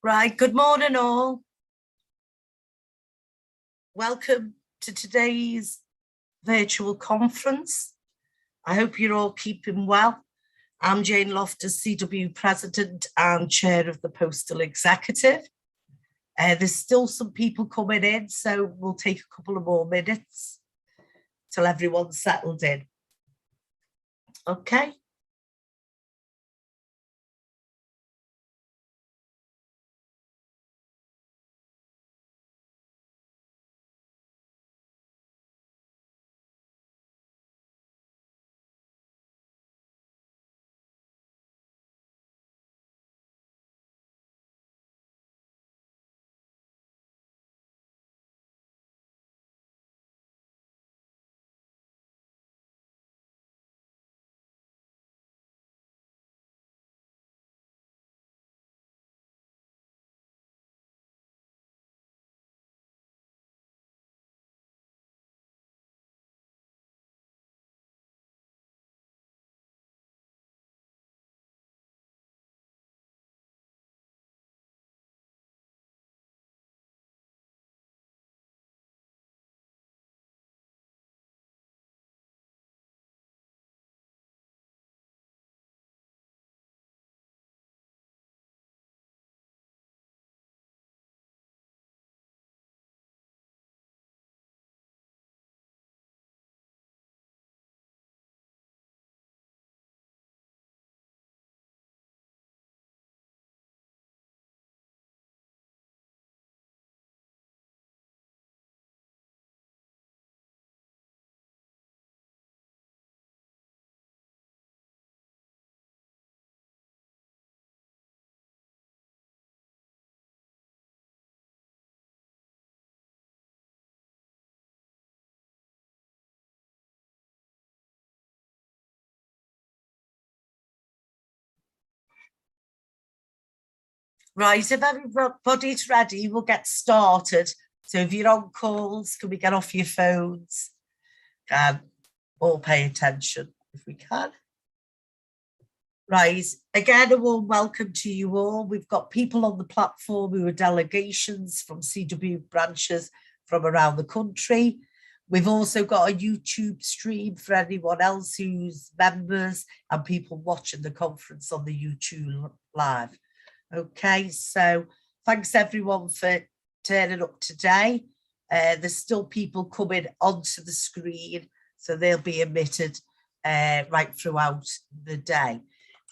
Right, good morning all. Welcome to today's virtual conference. I hope you're all keeping well. I'm Jane Loftus, CWU President and Chair of the Postal Executive. There's still some people coming in, so we'll take a couple of more minutes till everyone's settled in. Okay. Right, if everybody's ready, we'll get started. So if you're on calls, can we get off your phones? All pay attention if we can. Right, again, a warm welcome to you all. We've got people on the platform who are delegations from CWU branches from around the country. We've also got a YouTube stream for anyone else who's members and people watching the conference on the YouTube live. Okay, so thanks everyone for turning up today. There's still people coming onto the screen, so they'll be emitted right throughout the day.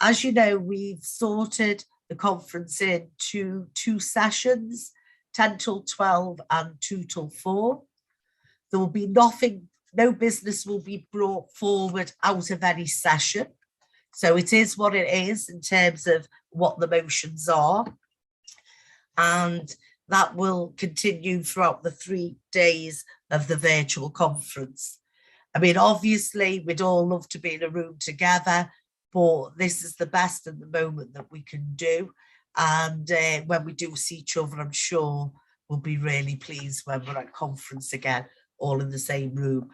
As you know, we've sorted the conference into two sessions, 10 till 12 and 2 till 4. There will be nothing, no business will be brought forward out of any session. So it is what it is in terms of what the motions are. And that will continue throughout the 3 days of the virtual conference. I mean, obviously, we'd all love to be in a room together, but this is the best at the moment that we can do. And when we do see each other, I'm sure we'll be really pleased when we're at conference again, all in the same room.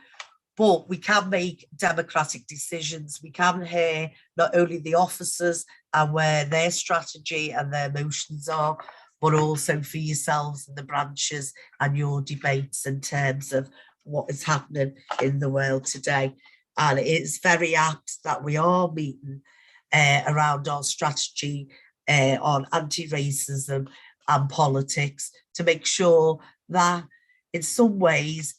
But we can make democratic decisions. We can hear not only the officers and where their strategy and their motions are, but also for yourselves and the branches and your debates in terms of what is happening in the world today. And it's very apt that we are meeting around our strategy on anti-racism and politics to make sure that in some ways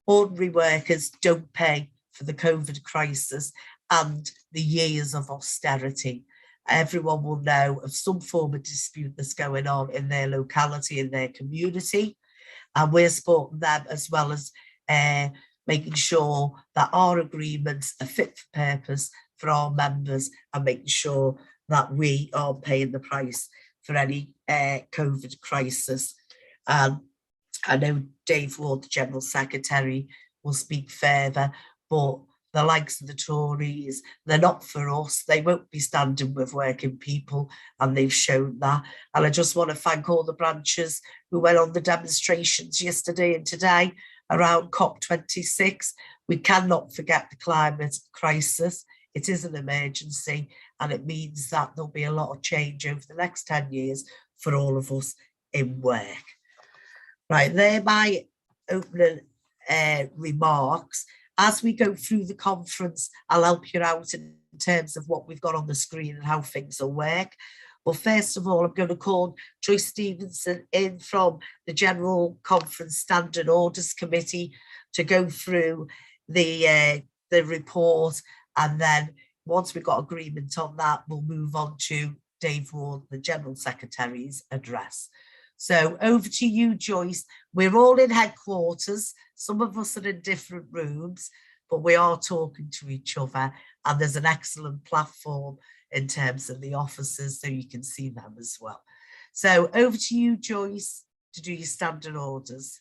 ordinary workers don't pay for the COVID crisis and the years of austerity. Everyone will know of some form of dispute that's going on in their locality, in their community, and we're supporting them as well as making sure that our agreements are fit for purpose for our members and making sure that we aren't paying the price for any COVID crisis. I know Dave Ward, the General Secretary, will speak further, but the likes of the Tories, they're not for us. They won't be standing with working people, and they've shown that. And I just want to thank all the branches who went on the demonstrations yesterday and today around COP26. We cannot forget the climate crisis. It is an emergency, and it means that there'll be a lot of change over the next 10 years for all of us in work. Right, they're my opening remarks. As we go through the conference, I'll help you out in terms of what we've got on the screen and how things will work. Well, first of all, I'm going to call Joyce Stevenson in from the General Conference Standing Orders Committee to go through the report, and then once we've got agreement on that, we'll move on to Dave Ward, the General Secretary's address. So over to you, Joyce. We're all in headquarters. Some of us are in different rooms, but we are talking to each other, and there's an excellent platform in terms of the officers, so you can see them as well. So over to you, Joyce, to do your standing orders.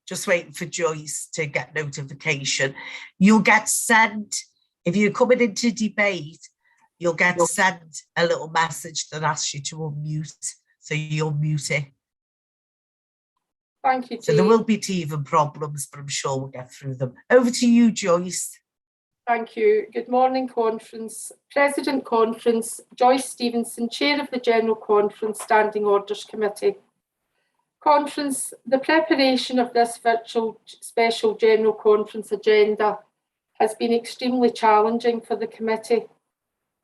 Just waiting for Joyce to get notification. You'll get sent, if you're coming into debate, you'll get sent a little message that asks you to unmute, so you'll mute it. Thank you, Jane. So there will be teething problems, but I'm sure we'll get through them. Over to you, Joyce. Thank you. Good morning, Conference. President Conference, Joyce Stevenson, Chair of the General Conference Standing Orders Committee. Conference, the preparation of this virtual special General Conference agenda has been extremely challenging for the committee.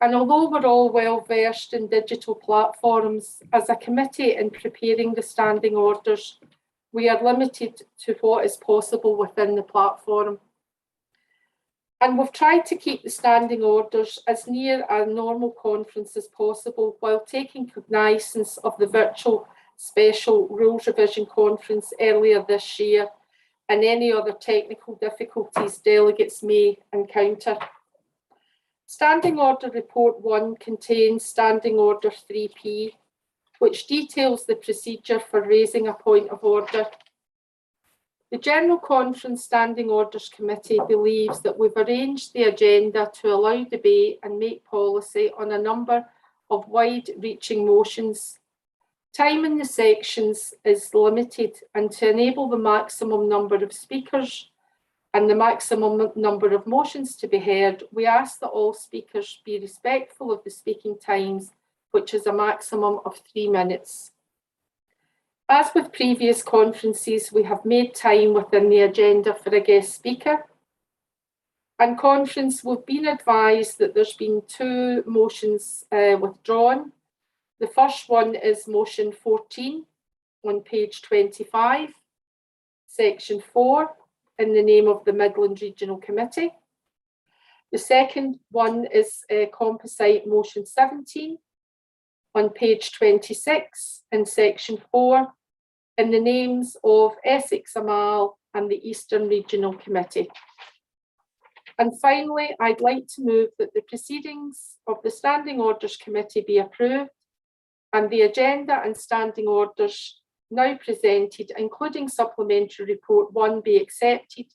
And although we're all well versed in digital platforms, as a committee in preparing the standing orders, we are limited to what is possible within the platform. And we've tried to keep the standing orders as near a normal conference as possible while taking cognizance of the virtual special rules revision conference earlier this year and any other technical difficulties delegates may encounter. Standing Order Report 1 contains Standing Order 3P, which details the procedure for raising a point of order. The General Conference Standing Orders Committee believes that we've arranged the agenda to allow debate and make policy on a number of wide-reaching motions. Time in the sections is limited, and to enable the maximum number of speakers and the maximum number of motions to be heard, we ask that all speakers be respectful of the speaking times, which is a maximum of 3 minutes. As with previous conferences, we have made time within the agenda for a guest speaker. And Conference, we've been advised that there's been 2 motions withdrawn. The first one is motion 14 on page 25, section 4, in the name of the Midland Regional Committee. The second one is composite motion 17 on page 26 in section 4, in the names of Essex Amal and the Eastern Regional Committee. And finally, I'd like to move that the proceedings of the Standing Orders Committee be approved, and the agenda and standing orders now presented, including Supplementary Report 1, be accepted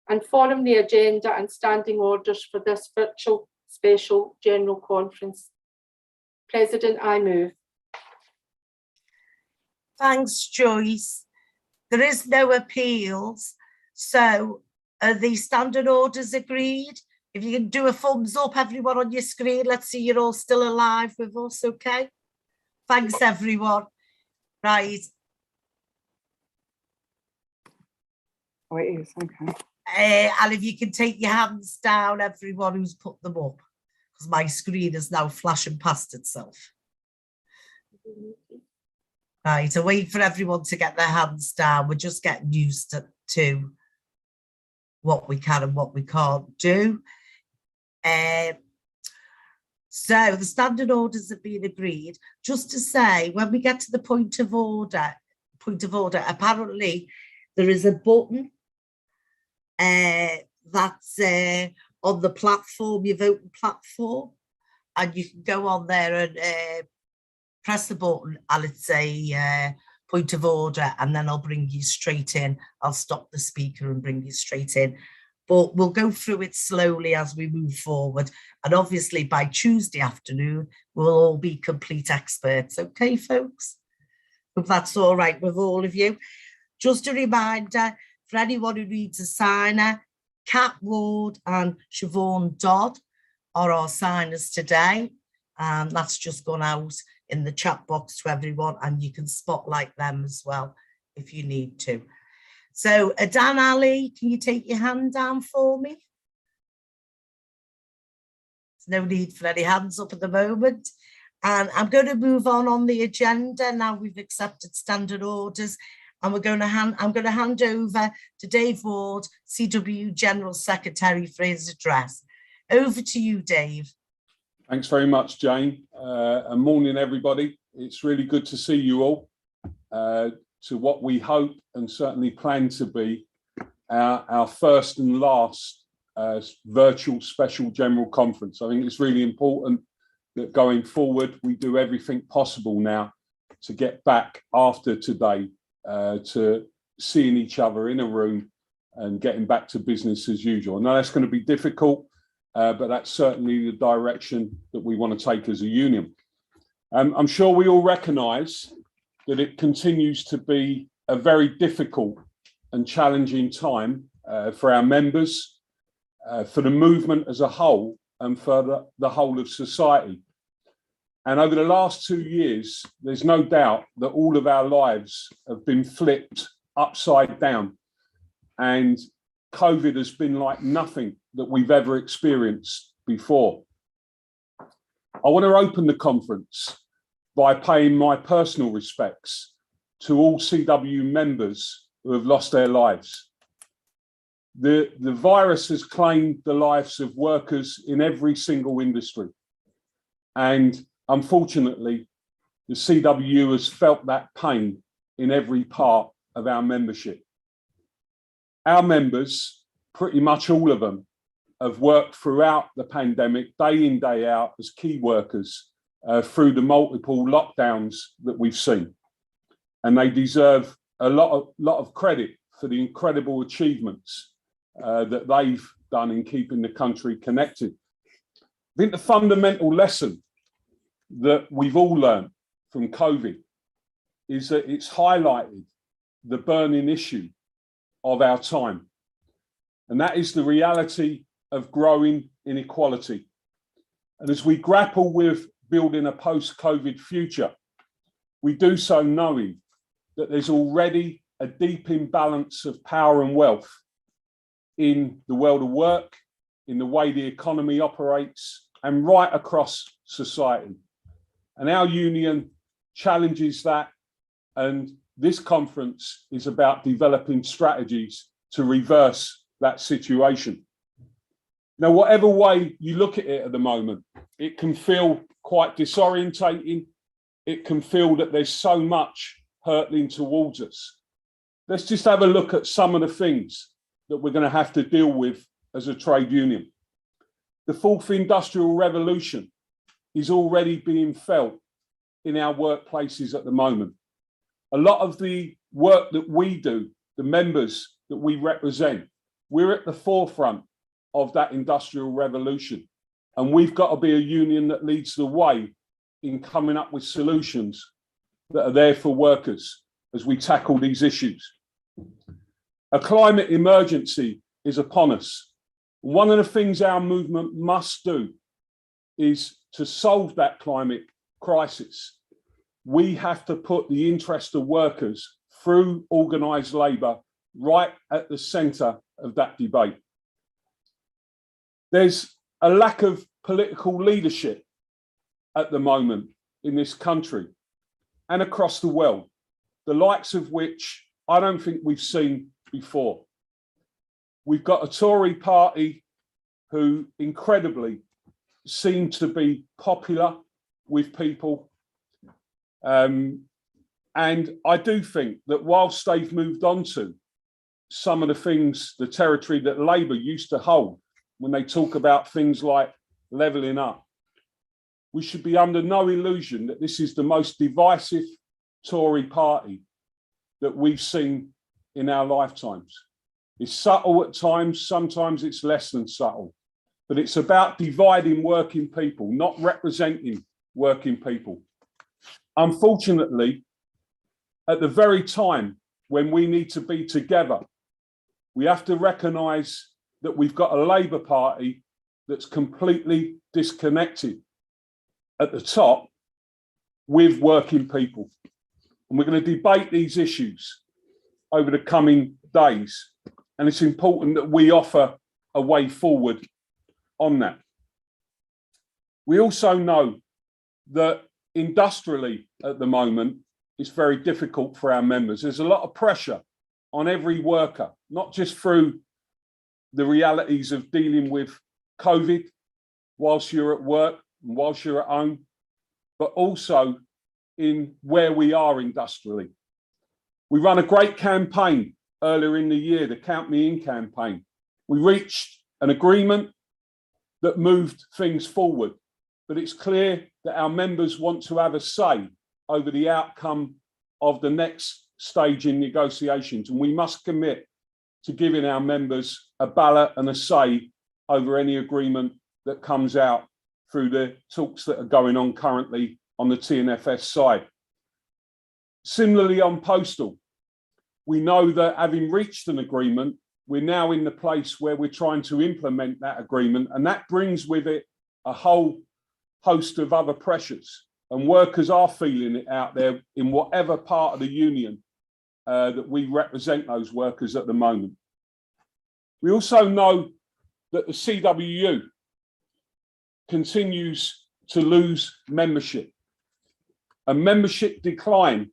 and form the agenda and standing orders for this virtual special General Conference. President, I move. Thanks, Joyce. There is no appeals, so are the standing orders agreed? If you can do a thumbs up, everyone on your screen, let's see you're all still alive with us, okay? Thanks, everyone. Right. Oh, it is, okay. And if you can take your hands down, everyone who's put them up, because my screen is now flashing past itself. Right, so wait for everyone to get their hands down. We're just getting used to what we can and what we can't do. So the standing orders have been agreed. Just to say, when we get to the point of order, apparently there is a button that's on the platform, your voting platform, and you can go on there and press the button and it's a point of order, and then I'll bring you straight in. I'll stop the speaker and bring you straight in. but we'll go through it slowly as we move forward. And obviously by Tuesday afternoon, we'll all be complete experts. Okay, folks? Hope that's all right with all of you. Just a reminder for anyone who needs a signer, Kat Ward and Siobhan Dodd are our signers today. And that's just gone out in the chat box to everyone, and you can spotlight them as well if you need to. So Adan Ali, can you take your hand down for me? There's no need for any hands up at the moment. And I'm going to move on the agenda. Now we've accepted standard orders, and I'm going to hand over to Dave Ward, CWU General Secretary, for his address. Over to you, Dave. Thanks very much, Jane. And morning, everybody. It's really good to see you all to what we hope and certainly plan to be our first and last virtual special general conference. I think it's really important that going forward, we do everything possible now to get back after today to seeing each other in a room and getting back to business as usual. I know that's going to be difficult, but that's certainly the direction that we want to take as a union. I'm sure we all recognise that it continues to be a very difficult and challenging time for our members, for the movement as a whole, and for the whole of society. And over the last 2 years, there's no doubt that all of our lives have been flipped upside down, and COVID has been like nothing that we've ever experienced before. I want to open the conference by paying my personal respects to all CWU members who have lost their lives. The virus has claimed the lives of workers in every single industry. And unfortunately, the CWU has felt that pain in every part of our membership. Our members, pretty much all of them, have worked throughout the pandemic, day in, day out, as key workers through the multiple lockdowns that we've seen. And they deserve a lot of credit for the incredible achievements that they've done in keeping the country connected. I think the fundamental lesson that we've all learned from COVID is that it's highlighted the burning issue of our time. And that is the reality of growing inequality. And as we grapple with building a post-COVID future, we do so knowing that there's already a deep imbalance of power and wealth in the world of work, in the way the economy operates, and right across society. And our union challenges that, and this conference is about developing strategies to reverse that situation. Now, whatever way you look at it at the moment, it can feel quite disorientating. It can feel that there's so much hurtling towards us. Let's just have a look at some of the things that we're going to have to deal with as a trade union. The fourth industrial revolution is already being felt in our workplaces at the moment. A lot of the work that we do, the members that we represent, we're at the forefront of that industrial revolution. And we've got to be a union that leads the way in coming up with solutions that are there for workers as we tackle these issues. A climate emergency is upon us. One of the things our movement must do is to solve that climate crisis. We have to put the interest of workers through organised labour right at the centre of that debate. There's a lack of political leadership at the moment in this country and across the world, the likes of which I don't think we've seen before. We've got a Tory party who incredibly seem to be popular with people. And I do think that whilst they've moved on to some of the things, the territory that Labour used to hold, when they talk about things like levelling up, we should be under no illusion that this is the most divisive Tory party that we've seen in our lifetimes. It's subtle at times, sometimes it's less than subtle, but it's about dividing working people, not representing working people. Unfortunately, at the very time when we need to be together, we have to recognise that we've got a Labour Party that's completely disconnected at the top with working people. And we're going to debate these issues over the coming days. And it's important that we offer a way forward on that. We also know that industrially at the moment, it's very difficult for our members. There's a lot of pressure on every worker, not just through the realities of dealing with COVID whilst you're at work and whilst you're at home, but also in where we are industrially. We run a great campaign earlier in the year, the Count Me In campaign. We reached an agreement that moved things forward, but it's clear that our members want to have a say over the outcome of the next stage in negotiations, and we must commit to giving our members a ballot and a say over any agreement that comes out through the talks that are going on currently on the TNFS side. Similarly, on postal, we know that having reached an agreement, we're now in the place where we're trying to implement that agreement, and that brings with it a whole host of other pressures, and workers are feeling it out there in whatever part of the union that we represent those workers at the moment. We also know that the CWU continues to lose membership. A membership decline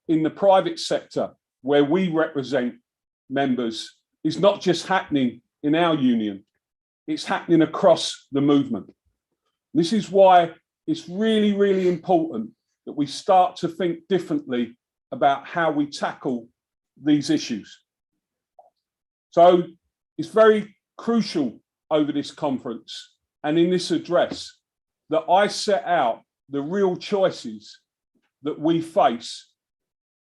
in the private sector where we represent members is not just happening in our union, it's happening across the movement. This is why it's really, really important that we start to think differently about how we tackle these issues. So it's very crucial over this conference and in this address that I set out the real choices that we face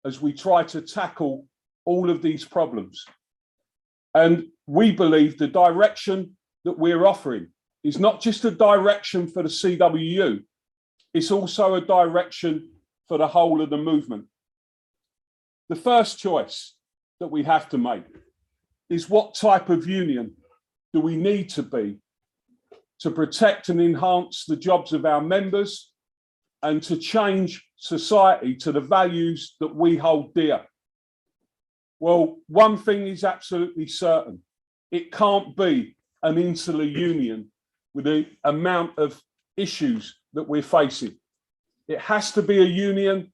as we try to tackle all of these problems. And we believe the direction that we're offering is not just a direction for the CWU, it's also a direction for the whole of the movement. The first choice that we have to make is what type of union do we need to be to protect and enhance the jobs of our members and to change society to the values that we hold dear. Well, one thing is absolutely certain. It can't be an insular union with the amount of issues that we're facing. It has to be a union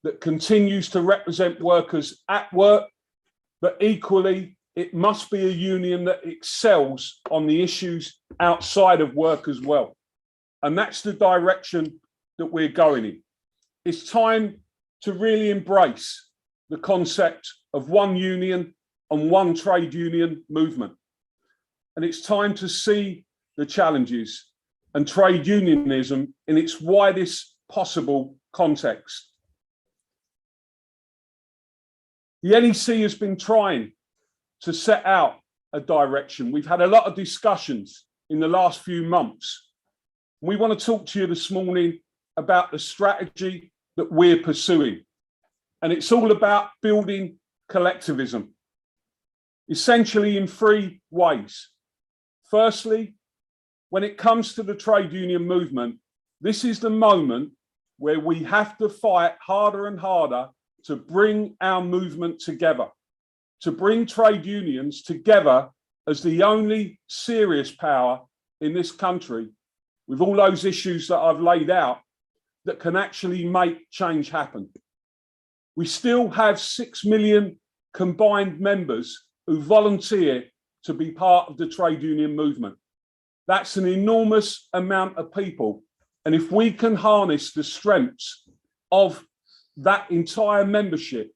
that continues to represent workers at work, but equally, it must be a union that excels on the issues outside of work as well. And that's the direction that we're going in. It's time to really embrace the concept of one union and one trade union movement. And it's time to see the challenges and trade unionism in its widest possible context. The NEC has been trying to set out a direction. We've had a lot of discussions in the last few months. We want to talk to you this morning about the strategy that we're pursuing. And it's all about building collectivism, essentially in three ways. Firstly, when it comes to the trade union movement, this is the moment where we have to fight harder and harder to bring our movement together, to bring trade unions together as the only serious power in this country with all those issues that I've laid out that can actually make change happen. We still have 6 million combined members who volunteer to be part of the trade union movement. That's an enormous amount of people. And if we can harness the strengths of that entire membership,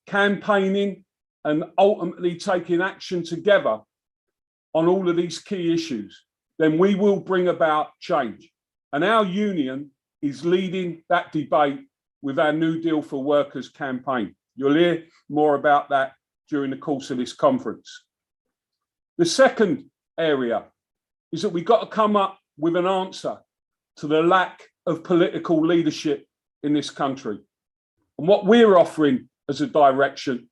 campaigning and ultimately taking action together on all of these key issues, then we will bring about change. And our union is leading that debate with our New Deal for Workers campaign. You'll hear more about that during the course of this conference. The second area is that we've got to come up with an answer to the lack of political leadership in this country. And what we're offering as a direction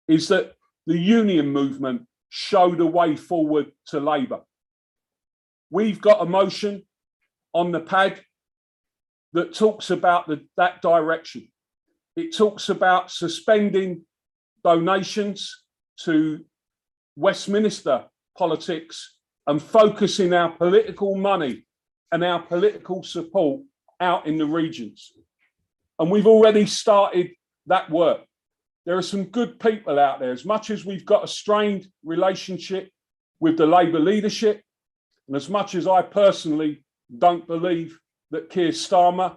is that the union movement show the way forward to Labour. We've got a motion on the pad that talks about that direction. It talks about suspending donations to Westminster politics and focusing our political money and our political support out in the regions. And we've already started that work. There are some good people out there. As much as we've got a strained relationship with the Labour leadership, and as much as I personally don't believe that Keir Starmer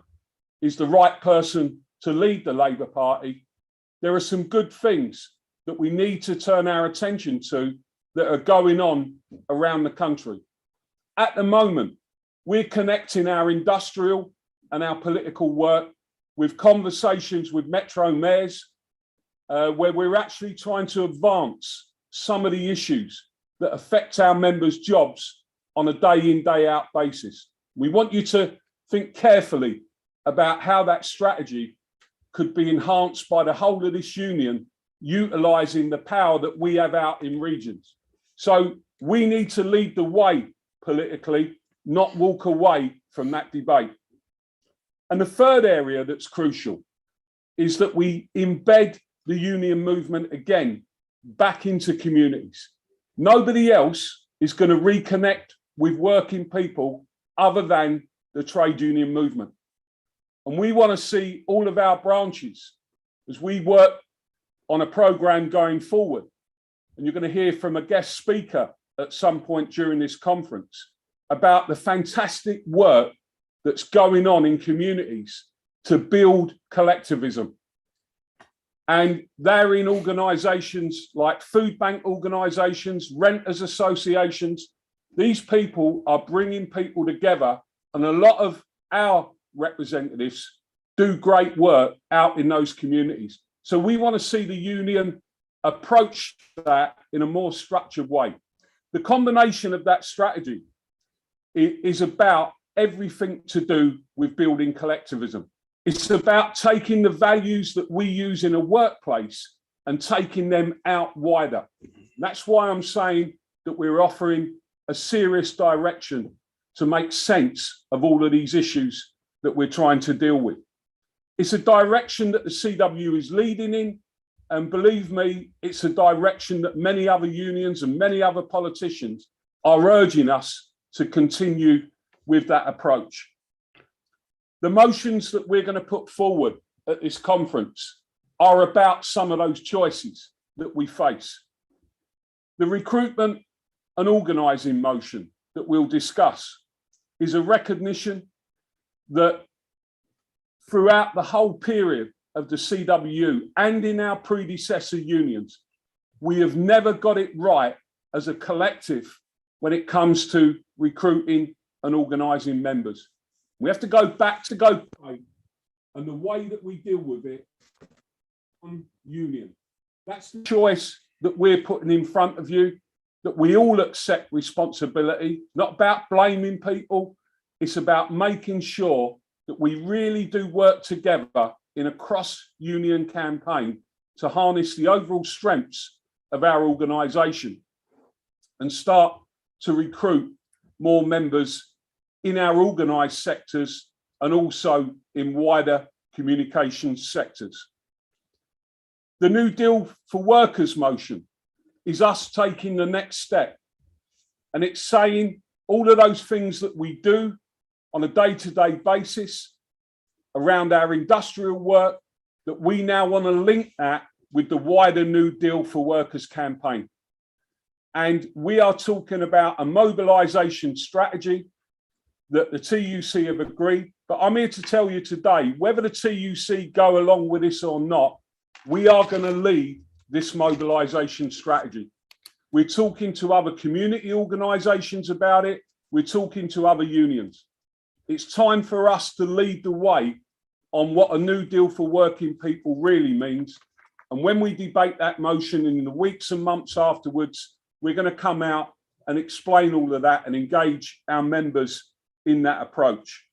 is the right person to lead the Labour Party, there are some good things that we need to turn our attention to that are going on around the country. At the moment, we're connecting our industrial and our political work with conversations with Metro mayors, where we're actually trying to advance some of the issues that affect our members' jobs on a day in, day out basis. We want you to think carefully about how that strategy could be enhanced by the whole of this union, utilising the power that we have out in regions. So we need to lead the way politically, not walk away from that debate. And the third area that's crucial is that we embed the union movement again back into communities. Nobody else is going to reconnect with working people other than the trade union movement. And we want to see all of our branches as we work on a programme going forward. And you're going to hear from a guest speaker at some point during this conference about the fantastic work that's going on in communities to build collectivism. And they're in organisations like food bank organisations, renters associations. These people are bringing people together, and a lot of our representatives do great work out in those communities. So we want to see the union approach that in a more structured way. The combination of that strategy is about everything to do with building collectivism. It's about taking the values that we use in a workplace and taking them out wider. That's why I'm saying that we're offering a serious direction to make sense of all of these issues that we're trying to deal with. It's a direction that the CWU is leading in, and believe me, it's a direction that many other unions and many other politicians are urging us to continue with that approach. The motions that we're going to put forward at this conference are about some of those choices that we face. The recruitment and organising motion that we'll discuss is a recognition that throughout the whole period of the CWU and in our predecessor unions, we have never got it right as a collective when it comes to recruiting and organising members. We have to go back to GoPay, and the way that we deal with it on union. That's the choice that we're putting in front of you, that we all accept responsibility, not about blaming people. It's about making sure that we really do work together in a cross-union campaign to harness the overall strengths of our organisation and start to recruit more members in our organised sectors and also in wider communications sectors. The New Deal for Workers motion is us taking the next step, and it's saying all of those things that we do on a day-to-day basis around our industrial work, that we now want to link that with the wider New Deal for Workers campaign. And we are talking about a mobilisation strategy that the TUC have agreed. But I'm here to tell you today, whether the TUC go along with this or not, we are going to lead this mobilisation strategy. We're talking to other community organisations about it. We're talking to other unions. It's time for us to lead the way on what a New Deal for working people really means. And when we debate that motion in the weeks and months afterwards, we're going to come out and explain all of that and engage our members in that approach.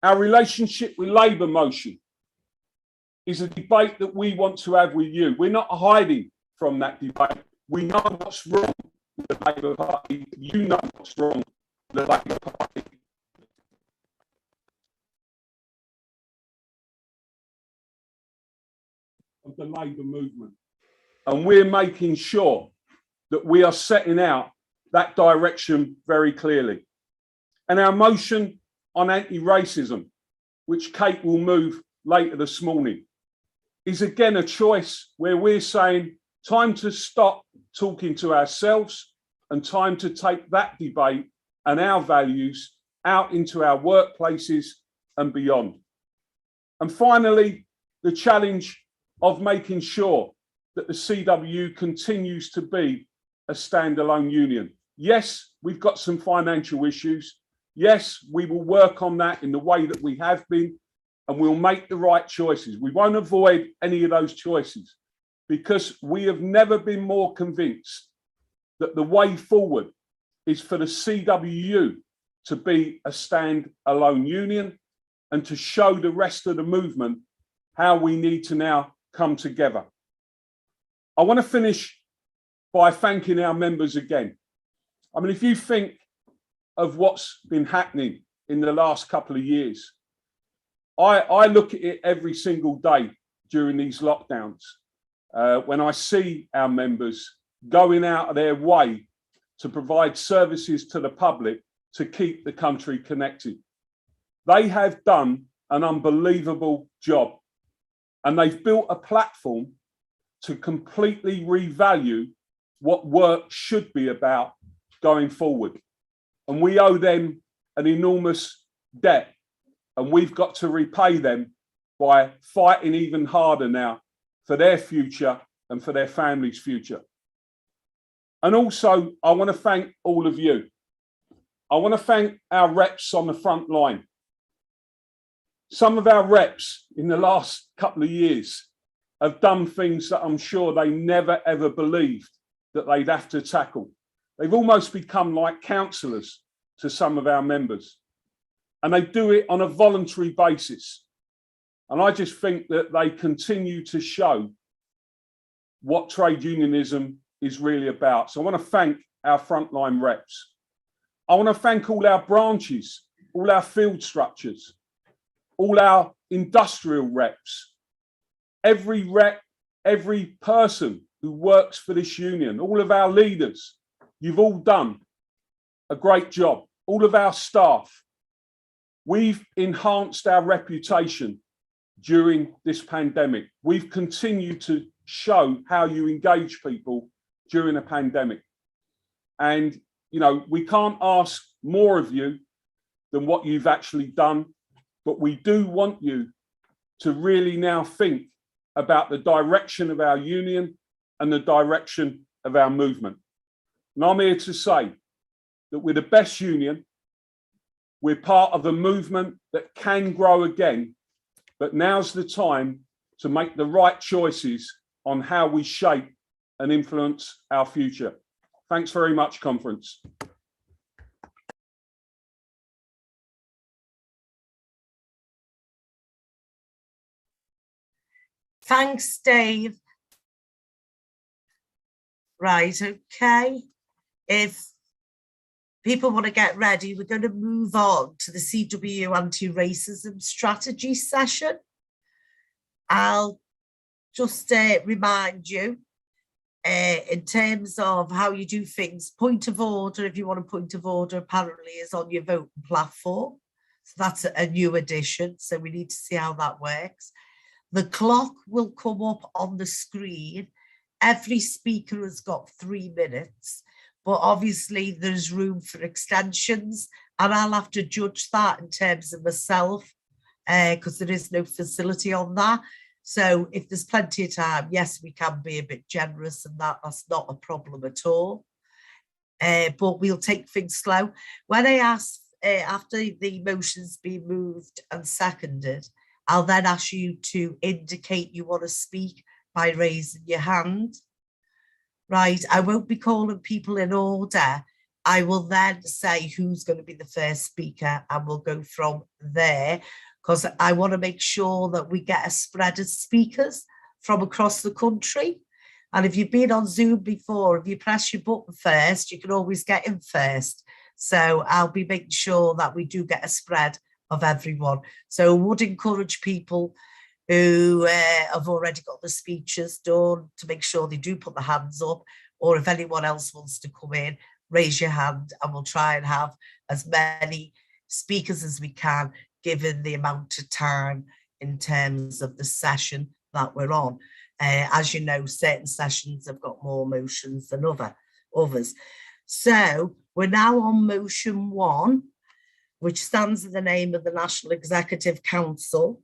Our relationship with Labour motion is a debate that we want to have with you. We're not hiding from that debate. We know what's wrong with the Labour Party. You know what's wrong with the Labour Party. Of the Labour movement. And we're making sure that we are setting out that direction very clearly. And our motion on anti-racism, which Kate will move later this morning, is again a choice where we're saying time to stop talking to ourselves and time to take that debate and our values out into our workplaces and beyond. And finally, the challenge of making sure that the CWU continues to be a standalone union. Yes, we've got some financial issues. Yes, we will work on that in the way that we have been, and we'll make the right choices. We won't avoid any of those choices because we have never been more convinced that the way forward is for the CWU to be a stand-alone union and to show the rest of the movement how we need to now come together. I want to finish by thanking our members again. I mean, if you think of what's been happening in the last couple of years, I look at it every single day during these lockdowns when I see our members going out of their way to provide services to the public to keep the country connected. They have done an unbelievable job, and they've built a platform to completely revalue what work should be about going forward. And we owe them an enormous debt, and we've got to repay them by fighting even harder now for their future and for their family's future. And also, I want to thank all of you. I want to thank our reps on the front line. Some of our reps in the last couple of years have done things that I'm sure they never ever believed that they'd have to tackle. They've almost become like counsellors to some of our members, and they do it on a voluntary basis. And I just think that they continue to show what trade unionism is really about. So I want to thank our frontline reps. I want to thank all our branches, all our field structures, all our industrial reps, every rep, every person who works for this union, all of our leaders. You've all done a great job. All of our staff. We've enhanced our reputation during this pandemic. We've continued to show how you engage people during a pandemic. And, you know, we can't ask more of you than what you've actually done, but we do want you to really now think about the direction of our union and the direction of our movement. And I'm here to say that we're the best union. We're part of a movement that can grow again, but now's the time to make the right choices on how we shape and influence our future. Thanks very much, conference. Thanks, Dave. Right, okay. If people want to get ready, we're going to move on to the CWU anti-racism strategy session. I'll just remind you in terms of how you do things. Point of order, if you want a point of order, apparently is on your voting platform. So that's a new addition. So we need to see how that works. The clock will come up on the screen. Every speaker has got 3 minutes, but obviously there's room for extensions, and I'll have to judge that in terms of myself because there is no facility on that. So if there's plenty of time, yes, we can be a bit generous, and that's not a problem at all. But we'll take things slow. When I ask, after the motion's been moved and seconded, I'll then ask you to indicate you want to speak by raising your hand. right? I won't be calling people in order. I will then say who's going to be the first speaker, and we'll go from there, because I want to make sure that we get a spread of speakers from across the country. And if you've been on Zoom before, if you press your button first, you can always get in first. So I'll be making sure that we do get a spread of everyone. So I would encourage people who have already got the speeches done to make sure they do put their hands up, or if anyone else wants to come in, raise your hand, and we'll try and have as many speakers as we can, given the amount of time in terms of the session that we're on. As you know, certain sessions have got more motions than others. So we're now on motion 1, which stands in the name of the National Executive Council.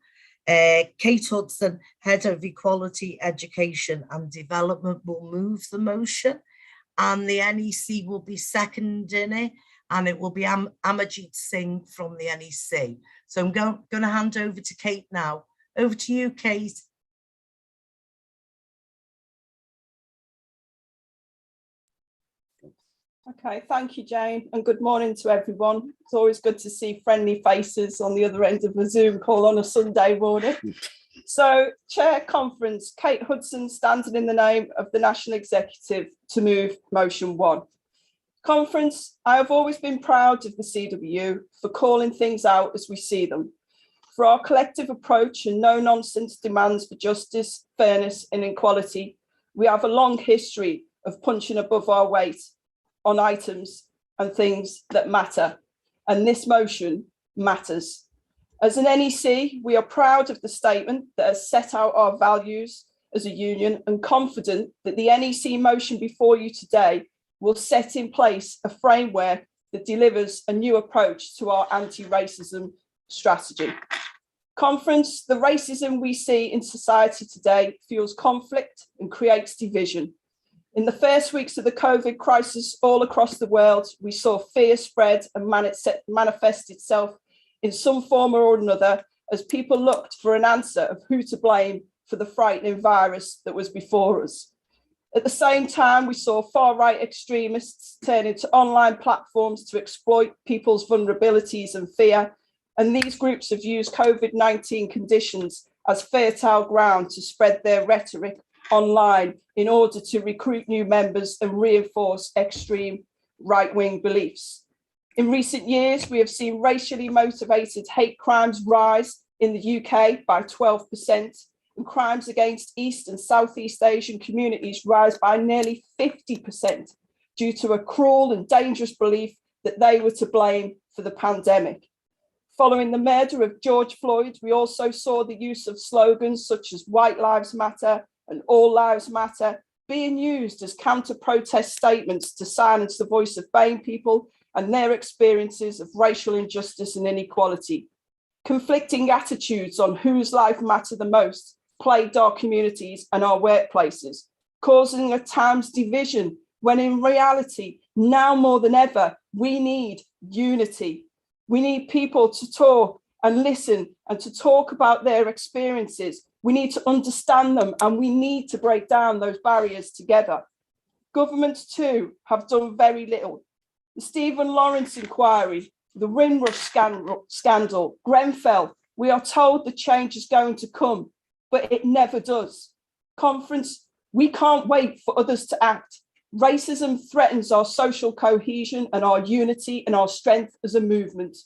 Kate Hudson, Head of Equality, Education and Development, will move the motion, and the NEC will be seconding it, and it will be Amarjeet Singh from the NEC. So I'm going to hand over to Kate now. Over to you, Kate. Okay, thank you, Jane, and good morning to everyone. It's always good to see friendly faces on the other end of the Zoom call on a Sunday morning. So, Chair Conference, Kate Hudson, standing in the name of the National Executive to move motion 1. Conference, I have always been proud of the CWU for calling things out as we see them, for our collective approach and no-nonsense demands for justice, fairness and equality. We have a long history of punching above our weight on items and things that matter, and this motion matters. As an NEC, we are proud of the statement that has set out our values as a union, and confident that the NEC motion before you today will set in place a framework that delivers a new approach to our anti-racism strategy. Conference, the racism we see in society today fuels conflict and creates division. In the first weeks of the COVID crisis all across the world, we saw fear spread and manifest itself in some form or another as people looked for an answer of who to blame for the frightening virus that was before us. At the same time, we saw far-right extremists turn into online platforms to exploit people's vulnerabilities and fear, and these groups have used COVID-19 conditions as fertile ground to spread their rhetoric online in order to recruit new members and reinforce extreme right-wing beliefs. In recent years, we have seen racially motivated hate crimes rise in the UK by 12%, and crimes against East and Southeast Asian communities rise by nearly 50% due to a cruel and dangerous belief that they were to blame for the pandemic. Following the murder of George Floyd, we also saw the use of slogans such as White Lives Matter and All Lives Matter being used as counter-protest statements to silence the voice of BAME people and their experiences of racial injustice and inequality. Conflicting attitudes on whose life matter the most plagued our communities and our workplaces, causing at times division, when in reality, now more than ever, we need unity. We need people to talk and listen and to talk about their experiences. We need to understand them, and we need to break down those barriers together. Governments too have done very little. The Stephen Lawrence inquiry, the Windrush scandal, Grenfell, we are told the change is going to come, but it never does. Conference, we can't wait for others to act. Racism threatens our social cohesion and our unity and our strength as a movement.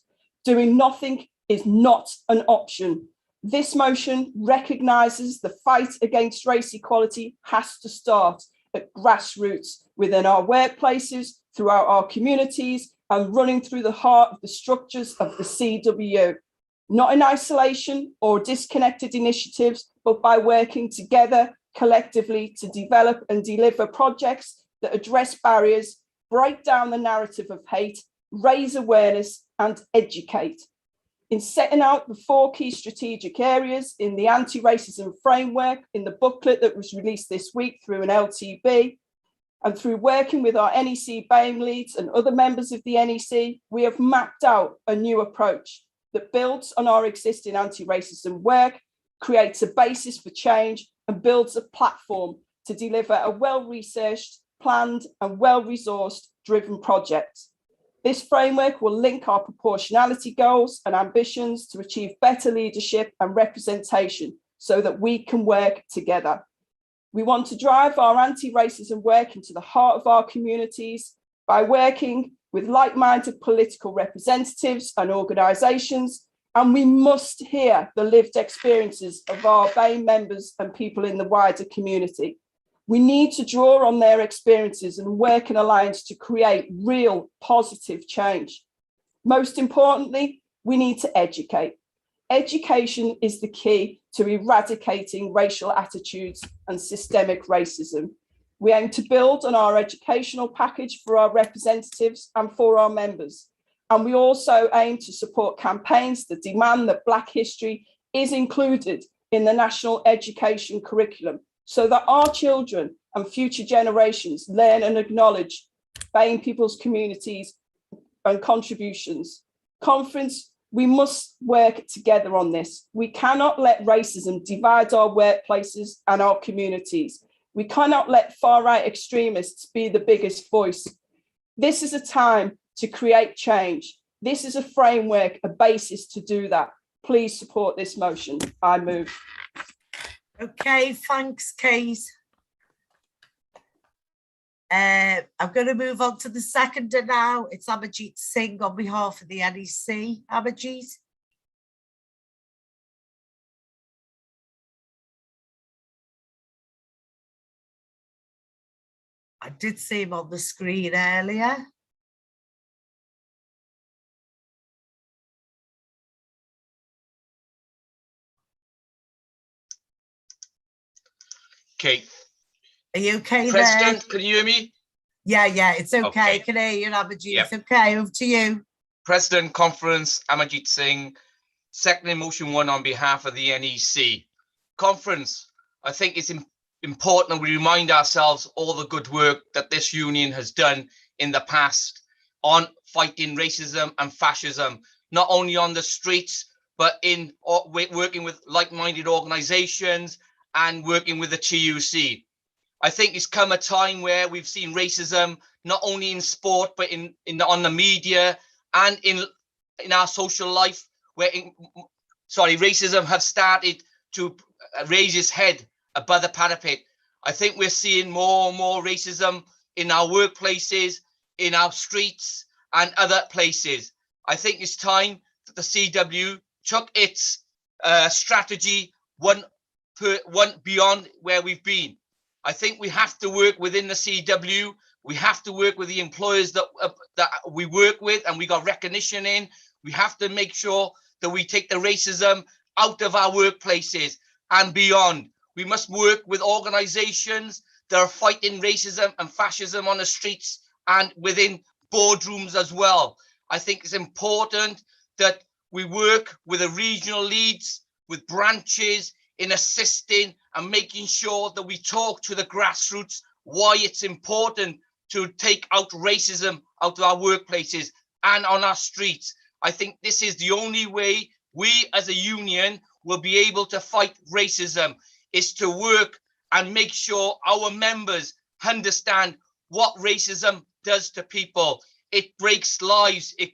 Doing nothing is not an option. This motion recognises the fight against race equality has to start at grassroots within our workplaces, throughout our communities, and running through the heart of the structures of the CWU. Not in isolation or disconnected initiatives, but by working together collectively to develop and deliver projects that address barriers, break down the narrative of hate, raise awareness, and educate. In setting out the 4 key strategic areas in the anti-racism framework, in the booklet that was released this week through an LTB, and through working with our NEC BAME leads and other members of the NEC, we have mapped out a new approach that builds on our existing anti-racism work, creates a basis for change, and builds a platform to deliver a well-researched, planned and well-resourced driven project. This framework will link our proportionality goals and ambitions to achieve better leadership and representation so that we can work together. We want to drive our anti-racism work into the heart of our communities by working with like-minded political representatives and organisations, and we must hear the lived experiences of our BAME members and people in the wider community. We need to draw on their experiences and work in alliance to create real positive change. Most importantly, we need to educate. Education is the key to eradicating racial attitudes and systemic racism. We aim to build on our educational package for our representatives and for our members. And we also aim to support campaigns that demand that Black history is included in the national education curriculum, so that our children and future generations learn and acknowledge BAME people's communities and contributions. Conference, we must work together on this. We cannot let racism divide our workplaces and our communities. We cannot let far-right extremists be the biggest voice. This is a time to create change. This is a framework, a basis to do that. Please support this motion. I move. Okay, thanks, Kate. I'm going to move on to the seconder now. It's Amarjeet Singh on behalf of the NEC. Amarjeet. I did see him on the screen earlier. Okay. Are you okay President, there? can you hear me? Yeah, it's okay. Okay. Can hear you, Amarjeet. Yep. It's okay, over to you. President Conference, Amarjeet Singh, second in motion one on behalf of the NEC. Conference, I think it's important we remind ourselves all the good work that this union has done in the past on fighting racism and fascism, not only on the streets, but in working with like-minded organizations and working with the TUC. I think it's come a time where we've seen racism not only in sport, but on the media and in our social life, where racism has started to raise its head above the parapet. I think we're seeing more and more racism in our workplaces, in our streets and other places. I think it's time that the CW took its strategy one beyond where we've been. I think we have to work within the CW. We have to work with the employers that we work with and we got recognition in. We have to make sure that we take the racism out of our workplaces and beyond. We must work with organizations that are fighting racism and fascism on the streets and within boardrooms as well. I think it's important that we work with the regional leads, with branches, in assisting and making sure that we talk to the grassroots why it's important to take out racism out of our workplaces and on our streets. I think this is the only way we as a union will be able to fight racism, is to work and make sure our members understand what racism does to people. It breaks lives, it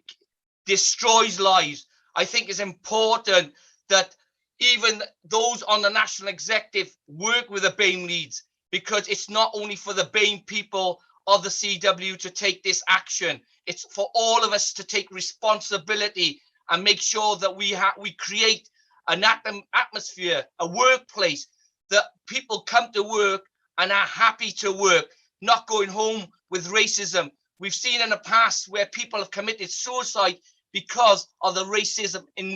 destroys lives. I think it's important that even those on the national executive work with the BAME leads, because it's not only for the BAME people of the CW to take this action, it's for all of us to take responsibility and make sure that we create an atmosphere, a workplace that people come to work and are happy to work, not going home with racism. We've seen in the past where people have committed suicide because of the racism in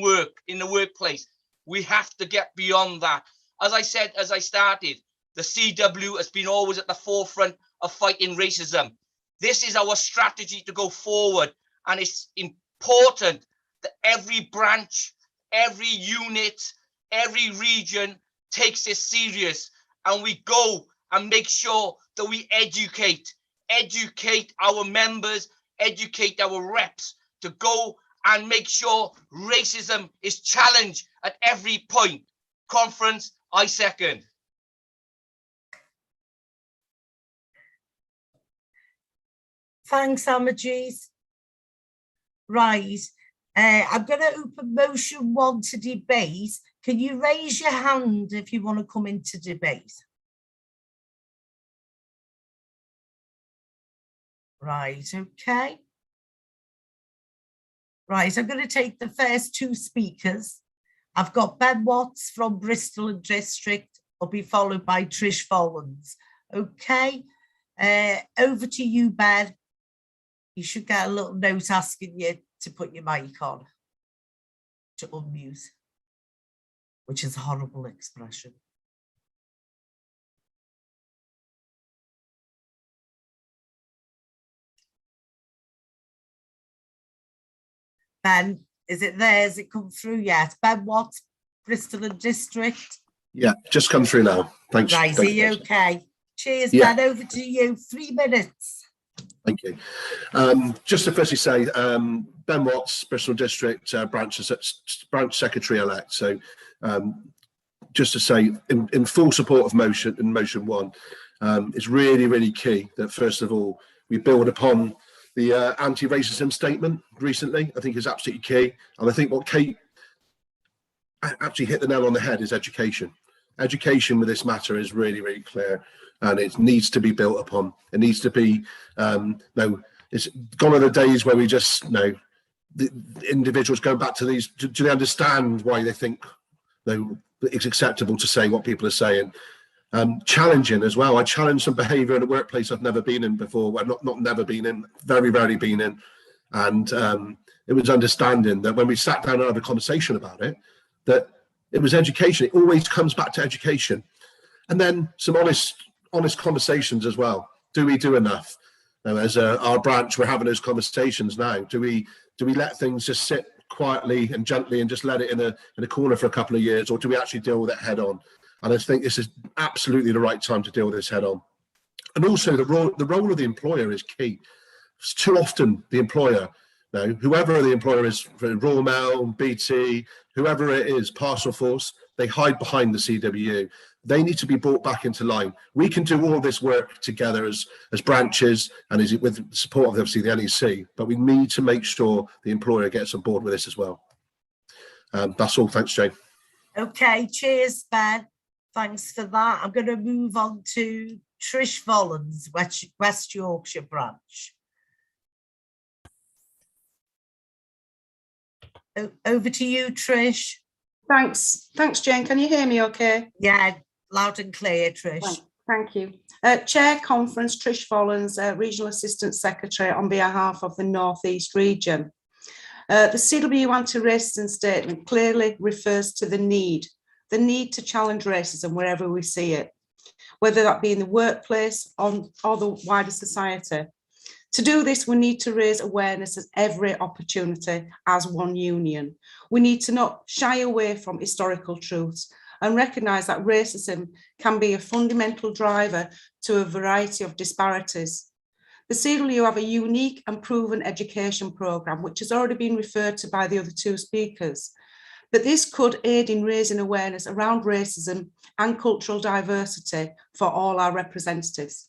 the workplace. We have to get beyond that. As I said, as I started, the CW has been always at the forefront of fighting racism. This is our strategy to go forward. And it's important that every branch, every unit, every region takes this serious. And we go and make sure that we educate our members, educate our reps to go and make sure racism is challenged at every point. Conference, I second. Thanks, Amajit. Right. I'm going to open motion 1 to debate. Can you raise your hand if you want to come into debate? Right, okay. Right, I'm going to take the first 2 speakers. I've got Ben Watts from Bristol and District, will be followed by Trish Follins. Okay, over to you, Ben. You should get a little note asking you to put your mic on, to unmute, which is a horrible expression. Ben, is it there? Has it come through yet? Ben Watts, Bristol and District. Yeah, just come through now. Thanks. Right, are you okay? Cheers, Yeah. Ben, over to you. 3 minutes. Thank you. Just to firstly say, Ben Watts, Bristol District branch secretary-elect. So just to say, in full support of motion 1, it's really, really key that first of all, we build upon the anti-racism statement recently. I think is absolutely key. And I think what Kate actually hit the nail on the head is education. Education with this matter is really, really clear, and it needs to be built upon. It needs to be, it's gone are the days where we just, the individuals going back to these, do they understand why they think it's acceptable to say what people are saying? Challenging as well. I challenged some behaviour in a workplace I've never been in before, well, not never been in, very rarely been in. And it was understanding that when we sat down and had a conversation about it, that it was education. It always comes back to education. And then some honest conversations as well. Do we do enough? As our branch, we're having those conversations now. Do we let things just sit quietly and gently and just let it in a corner for a couple of years, or do we actually deal with it head on? And I think this is absolutely the right time to deal with this head on. And also the role of the employer is key. It's too often the employer, whoever the employer is, Royal Mail, BT, whoever it is, Parcel Force, they hide behind the CWU. They need to be brought back into line. We can do all this work together as branches and with the support of obviously the NEC, but we need to make sure the employer gets on board with this as well. That's all. Thanks, Jane. Okay, cheers, Ben. Thanks for that. I'm going to move on to Trish Follins, West Yorkshire branch. Over to you, Trish. Thanks, Jane. Can you hear me okay? Yeah, loud and clear, Trish. Thank you. Chair Conference, Trish Follins, Regional Assistant Secretary on behalf of the North East region. The CWU anti-racism statement clearly refers to the need to challenge racism wherever we see it, whether that be in the workplace or the wider society. To do this, we need to raise awareness at every opportunity as one union. We need to not shy away from historical truths and recognise that racism can be a fundamental driver to a variety of disparities. The CWU have a unique and proven education programme, which has already been referred to by the other 2 speakers. But this could aid in raising awareness around racism and cultural diversity for all our representatives.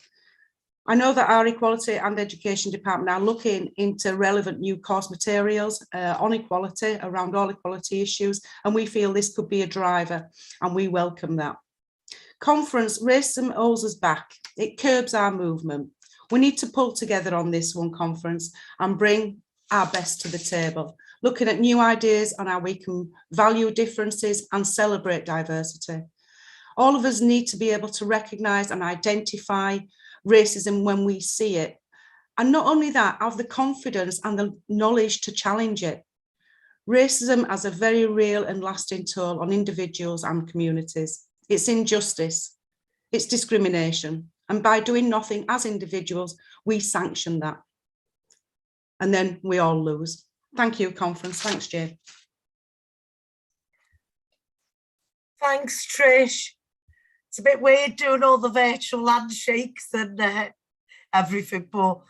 I know that our Equality and Education Department are looking into relevant new course materials on equality, around all equality issues, and we feel this could be a driver, and we welcome that. Conference, racism holds us back. It curbs our movement. We need to pull together on this one, conference, and bring our best to the table, looking at new ideas on how we can value differences and celebrate diversity. All of us need to be able to recognise and identify racism when we see it. And not only that, have the confidence and the knowledge to challenge it. Racism has a very real and lasting toll on individuals and communities. It's injustice, it's discrimination. And by doing nothing as individuals, we sanction that. And then we all lose. Thank you, conference. Thanks, Jane. Thanks, Trish. It's a bit weird doing all the virtual handshakes and everything, but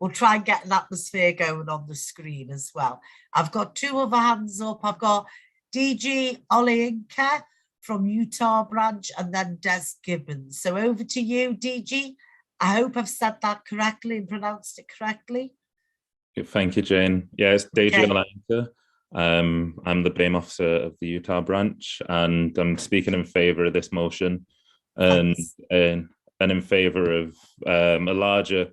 we'll try and get an atmosphere going on the screen as well. I've got 2 other hands up. I've got DG Olayinka from Utah branch and then Des Gibbons. So over to you, DG, I hope I've said that correctly and pronounced it correctly. Thank you, Jane. Yeah, it's Deji Okay. Alanta. I'm the BAME officer of the Utah branch, and I'm speaking in favour of this motion, and in favour of a larger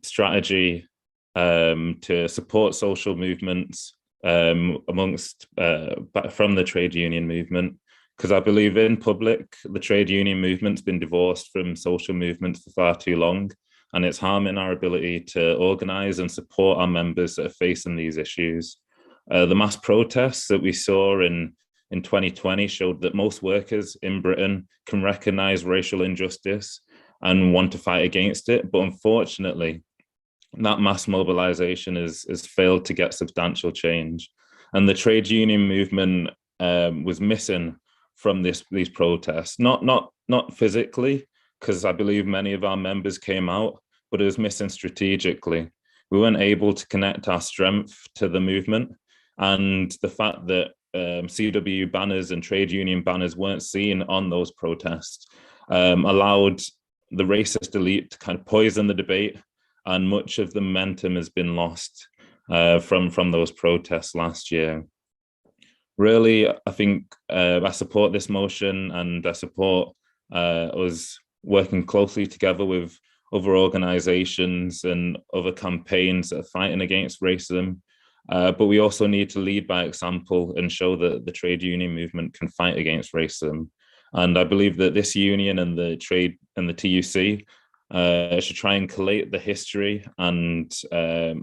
strategy to support social movements amongst from the trade union movement, because I believe in public the trade union movement's been divorced from social movements for far too long, and it's harming our ability to organise and support our members that are facing these issues. The mass protests that we saw in 2020 showed that most workers in Britain can recognise racial injustice and want to fight against it, but unfortunately, that mass mobilisation has failed to get substantial change. And the trade union movement was missing from these protests, not physically, because I believe many of our members came out, but it was missing strategically. We weren't able to connect our strength to the movement, and the fact that CWU banners and trade union banners weren't seen on those protests allowed the racist elite to kind of poison the debate, and much of the momentum has been lost from those protests last year. Really, I think I support this motion, and I support us working closely together with other organisations and other campaigns that are fighting against racism. But we also need to lead by example and show that the trade union movement can fight against racism. And I believe that this union and the trade and the TUC should try and collate the history and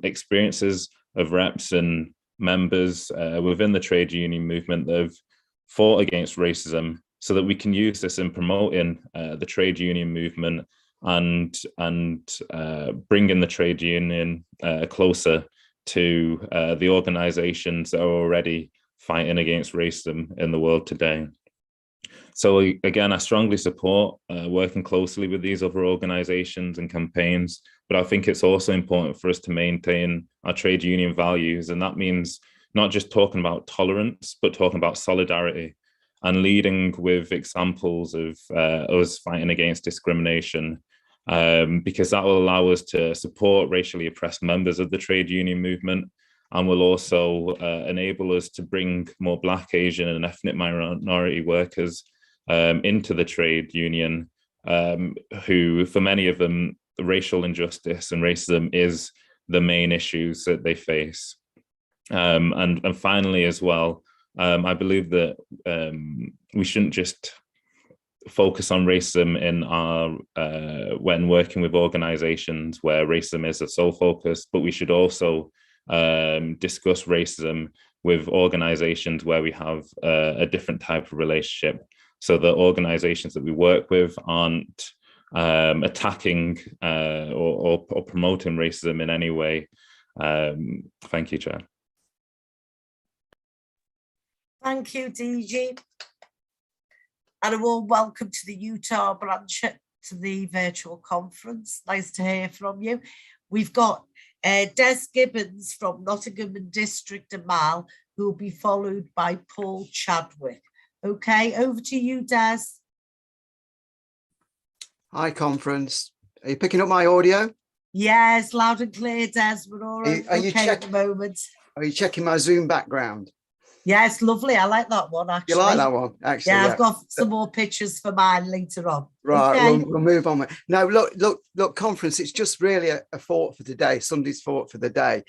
experiences of reps and members within the trade union movement that have fought against racism, so that we can use this in promoting the trade union movement and bringing the trade union closer to the organizations that are already fighting against racism in the world today. So again, I strongly support working closely with these other organizations and campaigns, but I think it's also important for us to maintain our trade union values. And that means not just talking about tolerance, but talking about solidarity and leading with examples of us fighting against discrimination, because that will allow us to support racially oppressed members of the trade union movement, and will also enable us to bring more Black, Asian and ethnic minority workers into the trade union, who, for many of them, the racial injustice and racism is the main issues that they face. And finally, as well, I believe that we shouldn't just focus on racism in our when working with organizations where racism is a sole focus, but we should also discuss racism with organizations where we have a different type of relationship, so the organizations that we work with aren't attacking or promoting racism in any way. Thank you, Chair. Thank you, DG. And a warm welcome to the Utah branch to the virtual conference. Nice to hear from you. We've got Des Gibbons from Nottingham and District and Mall, who will be followed by Paul Chadwick. Okay, over to you, Des. Hi, conference. Are you picking up my audio? Yes, loud and clear, Des. We're all okay at the moment. Are you checking my Zoom background? Yes, lovely. I like that one, actually. You like that one, actually? Yeah, I've got some more pictures for mine later on. Right, okay. we'll move on. No, look, conference, it's just really a thought for today, Sunday's thought for the day.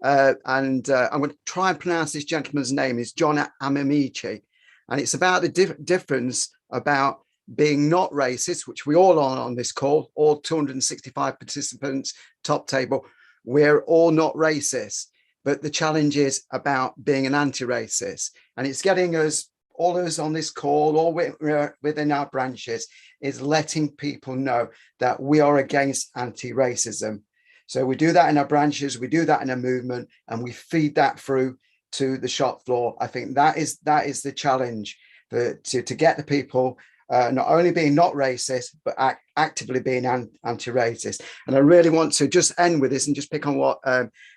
I'm going to try and pronounce this gentleman's name. Is John Amamichi. And it's about the difference about being not racist, which we all are on this call, all 265 participants, top table, we're all not racist. But the challenge is about being an anti-racist. And it's getting us, all of us on this call, all within our branches, is letting people know that we are against anti-racism. So we do that in our branches, we do that in a movement, and we feed that through to the shop floor. I think that is the challenge, to get the people not only being not racist, but actively being anti-racist. And I really want to just end with this and just pick on what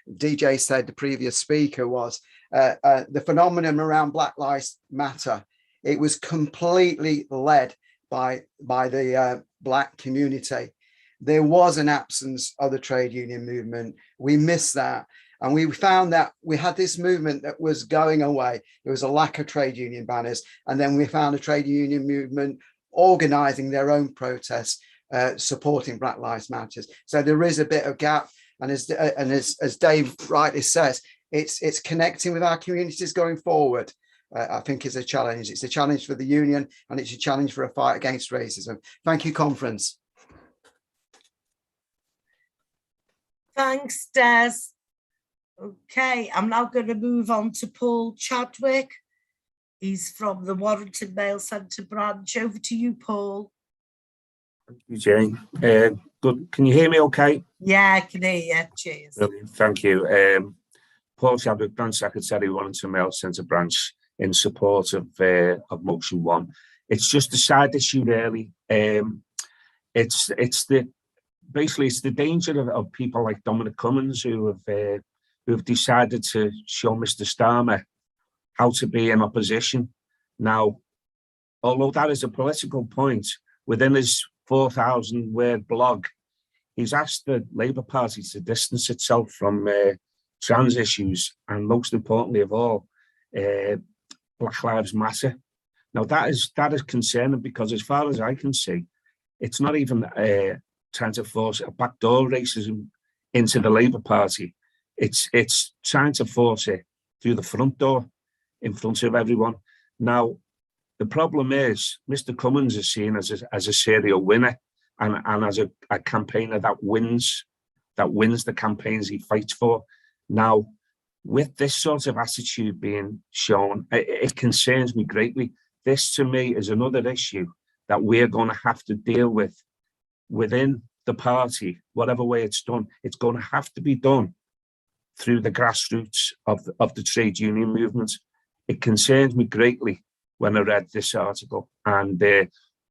DJ said, the previous speaker, was the phenomenon around Black Lives Matter. It was completely led by the Black community. There was an absence of the trade union movement. We missed that. And we found that we had this movement that was going away. There was a lack of trade union banners. And then we found a trade union movement organizing their own protests, supporting Black Lives Matter. So there is a bit of gap. And as Dave rightly says, it's connecting with our communities going forward. I think is a challenge. It's a challenge for the union, and it's a challenge for a fight against racism. Thank you, conference. Thanks, Des. Okay, I'm now going to move on to Paul Chadwick. He's from the Warrington Mail Centre branch. Over to you, Paul. Thank you, Jane. Good. Can you hear me okay? Yeah, I can hear you. Cheers. Brilliant. Thank you. Paul Chadwick, Branch Secretary, Warrington Mail Centre branch, in support of motion 1. It's just a side issue, really. It's the danger of people like Dominic Cummins who have decided to show Mr. Starmer how to be in opposition. Now, although that is a political point, within his 4,000 word blog, he's asked the Labour Party to distance itself from trans issues, and most importantly of all, Black Lives Matter. Now that is concerning, because as far as I can see, it's not even trying to force a backdoor racism into the Labour Party. It's trying to force it through the front door in front of everyone. Now, the problem is Mr. Cummins is seen as a serial winner and as a campaigner that wins the campaigns he fights for. Now, with this sort of attitude being shown, it concerns me greatly. This, to me, is another issue that we're going to have to deal with within the party, whatever way it's done. It's going to have to be done through the grassroots of the trade union movement. It concerns me greatly when I read this article, and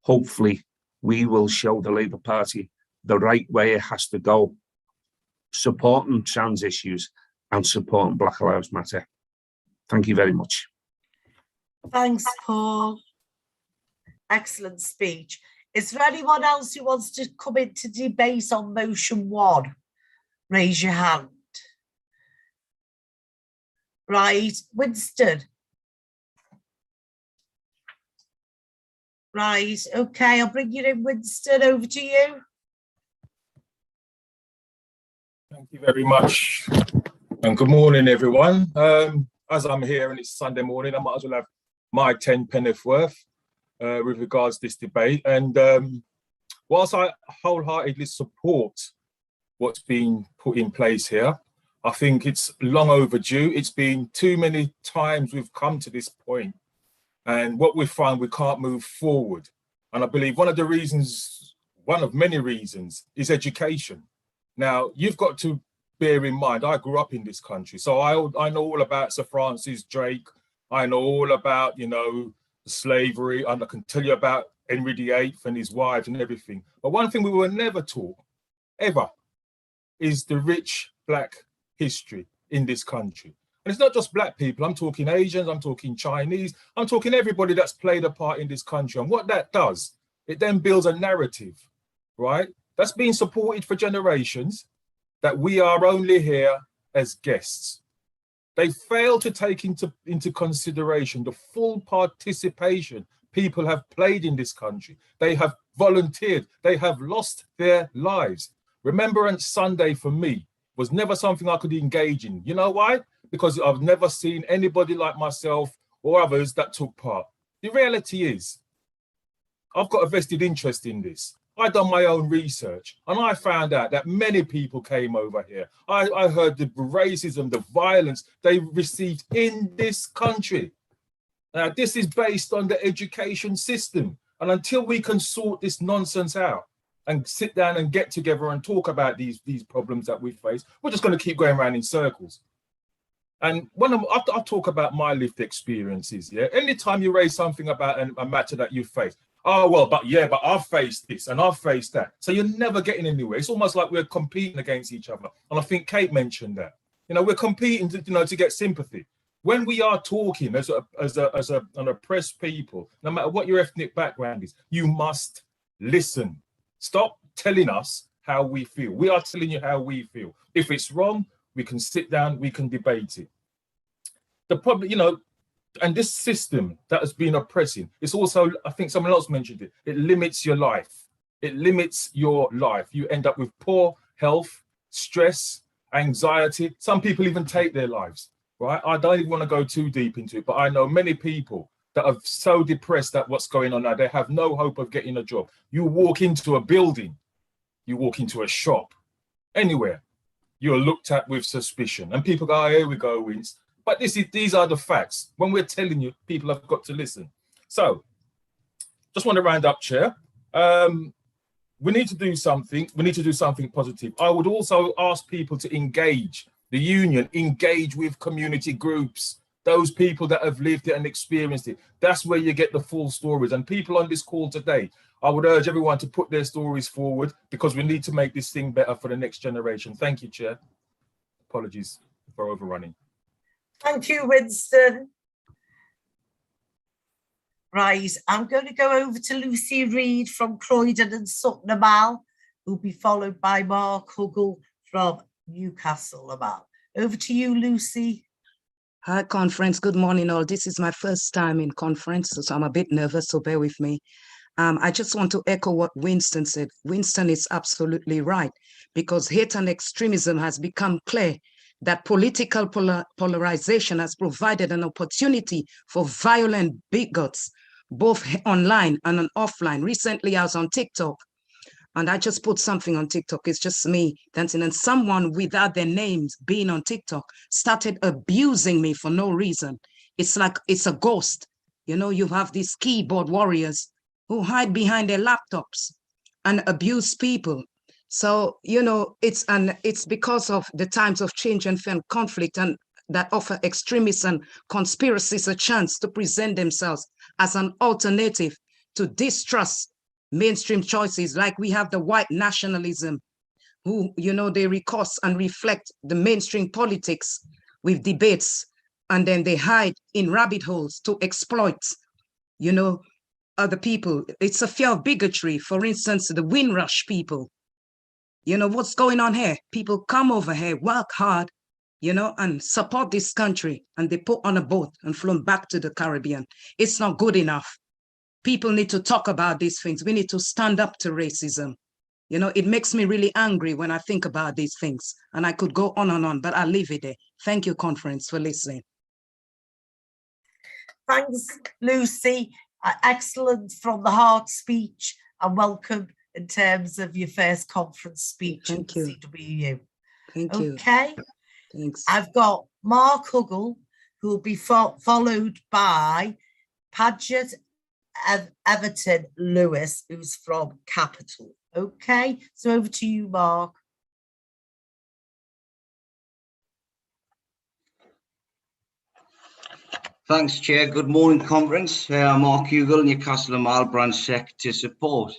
hopefully we will show the Labour Party the right way it has to go, supporting trans issues and supporting Black Lives Matter. Thank you very much. Thanks, Paul. Excellent speech. Is there anyone else who wants to come into debate on motion 1? Raise your hand. Right, Winston. Right, okay, I'll bring you in, Winston. Over to you. Thank you very much. And good morning, everyone. As I'm here and it's Sunday morning, I might as well have my 10 penneth worth with regards to this debate. And whilst I wholeheartedly support what's being put in place here, I think it's long overdue. It's been too many times we've come to this point, and what we find, we can't move forward. And I believe one of many reasons is education. Now, you've got to bear in mind, I grew up in this country, so I know all about Sir Francis Drake. I know all about, slavery, and I can tell you about Henry VIII and his wives and everything. But one thing we were never taught, ever, is the rich Black history in this country. And it's not just Black people. I'm talking Asians, I'm talking Chinese, I'm talking everybody that's played a part in this country. And what that does, it then builds a narrative, right? That's been supported for generations, that we are only here as guests. They fail to take into consideration the full participation people have played in this country. They have volunteered, they have lost their lives. Remembrance Sunday for me was never something I could engage in. You know why? Because I've never seen anybody like myself or others that took part. The reality is, I've got a vested interest in this. I've done my own research and I found out that many people came over here. I heard the racism, the violence they received in this country. Now, this is based on the education system. And until we can sort this nonsense out and sit down and get together and talk about these problems that we face, we're just going to keep going around in circles. And when I talk about my lived experiences, yeah, anytime you raise something about a matter that you face, oh, well, but I've faced this and I've faced that. So you're never getting anywhere. It's almost like we're competing against each other. And I think Kate mentioned that. We're competing to get sympathy. When we are talking as an oppressed people, no matter what your ethnic background is, you must listen. Stop telling us how we feel. We are telling you how we feel. If it's wrong, we can sit down, we can debate it. The problem, you know, and this system that has been oppressing, it's also, I think someone else mentioned it, it limits your life. It limits your life. You end up with poor health, stress, anxiety. Some people even take their lives, right? I don't even want to go too deep into it, but I know many people that are so depressed at what's going on now, they have no hope of getting a job. You walk into a building, you walk into a shop, anywhere, you're looked at with suspicion. And people go, oh, here we go, Wince. But these are the facts. When we're telling you, people have got to listen. So, just want to round up, Chair. We need to do something. We need to do something positive. I would also ask people to engage, the union, engage with community groups, those people that have lived it and experienced it. That's where you get the full stories. And people on this call today, I would urge everyone to put their stories forward because we need to make this thing better for the next generation. Thank you, Chair. Apologies for overrunning. Thank you, Winston. Right, I'm going to go over to Lucy Reid from Croydon and Sutton Amal, who'll be followed by Mark Huggle from Newcastle Amal. Over to you, Lucy. Hi, conference. Good morning, all. This is my first time in conference, so I'm a bit nervous, so bear with me. I just want to echo what Winston said. Winston is absolutely right, because hate and extremism has become clear that political polarization has provided an opportunity for violent bigots, both online and offline. Recently, I was on TikTok, and I just put something on TikTok. It's just me dancing, and someone without their names being on TikTok started abusing me for no reason. It's like it's a ghost. You know, you have these keyboard warriors who hide behind their laptops and abuse people. So, you know, it's because of the times of change and conflict and that offer extremists and conspiracies a chance to present themselves as an alternative to distrust mainstream choices. Like we have the white nationalism who, you know, they recourse and reflect the mainstream politics with debates, and then they hide in rabbit holes to exploit, you know, other people. It's a fear of bigotry. For instance, the Windrush people. You know, what's going on here? People come over here, work hard, you know, and support this country, and they put on a boat and flown back to the Caribbean. It's not good enough. People need to talk about these things. We need to stand up to racism. You know, it makes me really angry when I think about these things, and I could go on, but I'll leave it there. Thank you, conference, for listening. Thanks, Lucy. Excellent from the heart speech, and welcome in terms of your first conference speech. Thank in you. CWU. Thank you. Okay. Thanks. I've got Mark Huggle, who will be followed by Padgett Everton Lewis, who's from Capital. Okay, so over to you, Mark. Thanks, Chair. Good morning, conference. I'm Mark Huggle, Newcastle Amal Branch Sec to support.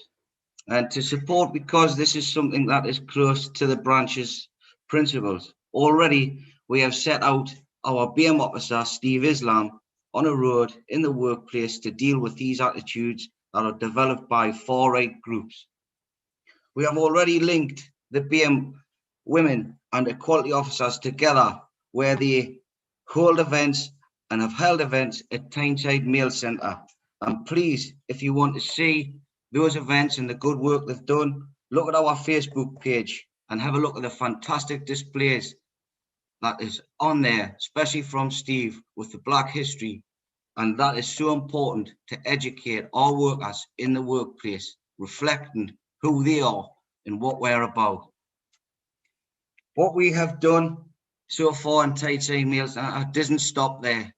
And to support because this is something that is close to the branch's principles. Already, we have set out our BM officer, Steve Islam, on a road in the workplace to deal with these attitudes that are developed by far-right groups. We have already linked the BM women and equality officers together where they hold events and have held events at Tyneside Mail Centre. And please, if you want to see those events and the good work they've done, look at our Facebook page and have a look at the fantastic displays that is on there, especially from Steve with the Black history. And that is so important to educate our workers in the workplace, reflecting who they are and what we're about. What we have done so far in Tyneside Mail doesn't stop there.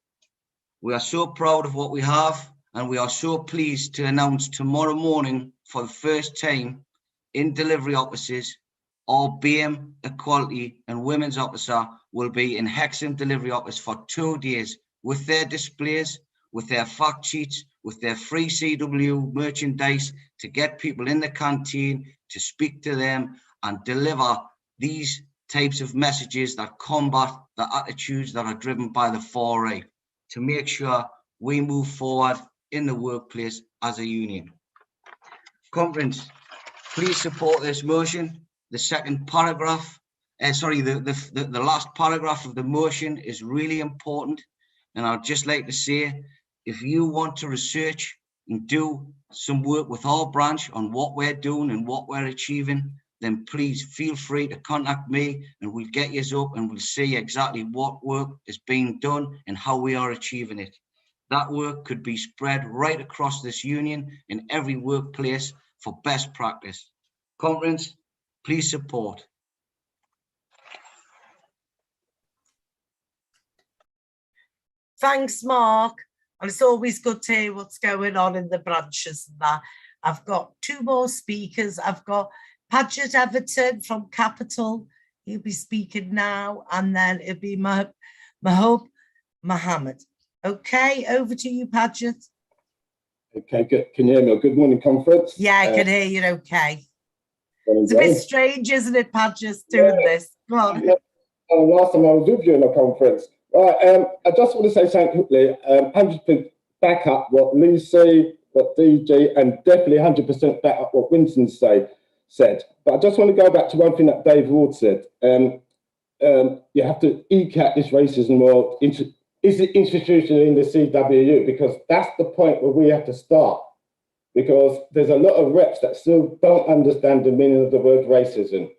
We are so proud of what we have, and we are so pleased to announce tomorrow morning for the first time in delivery offices, our BM Equality and Women's Officer will be in Hexham Delivery Office for 2 days with their displays, with their fact sheets, with their free CWU merchandise to get people in the canteen, to speak to them and deliver these types of messages that combat the attitudes that are driven by the 4A to make sure we move forward in the workplace as a union. Conference, please support this motion. The second paragraph, the last paragraph of the motion is really important. And I'd just like to say, if you want to research and do some work with our branch on what we're doing and what we're achieving, then please feel free to contact me and we'll get you up and we'll see exactly what work is being done and how we are achieving it. That work could be spread right across this union in every workplace for best practice. Conference, please support. Thanks, Mark. And it's always good to hear what's going on in the branches and that. I've got two more speakers. I've got Padgett Everton from Capital. He'll be speaking now. And then it'll be Mahub Mohammed. Okay, over to you, Padgett. Okay, good. Can you hear me? Good morning, conference. Yeah, I can hear you okay. It's a bit strange, isn't it, Padgett, doing this? Go on. Last time I was with you in a conference. Right, I just want to say something quickly. 100% back up what Lucy, what DJ, and definitely 100% back up what Winston said. But I just want to go back to one thing that Dave Ward said. You have to eke out this racism or is it institutional in the CWU? Because that's the point where we have to start. Because there's a lot of reps that still don't understand the meaning of the word racism.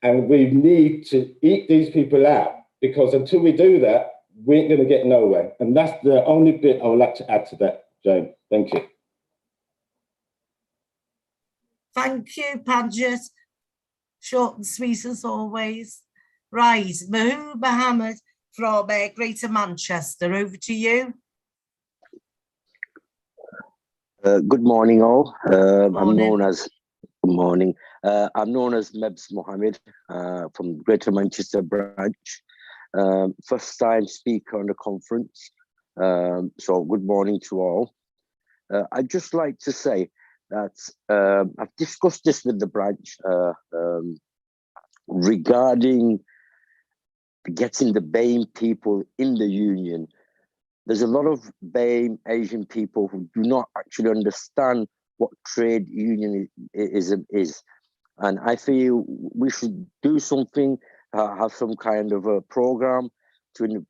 And we need to eke these people out. Because until we do that, we ain't going to get nowhere. And that's the only bit I would like to add to that, Jane. Thank you. Thank you, Padgett. Short and sweet as always. Right, Mahub Mohammed from Greater Manchester. Over to you. Good morning, all. Morning. I'm known as Mebs Mohammed from Greater Manchester branch. First time speaker on the conference. So good morning to all. I'd just like to say that I've discussed this with the branch regarding getting the BAME people in the union. There's a lot of BAME Asian people who do not actually understand what trade unionism is. And I feel we should do something, have some kind of a program to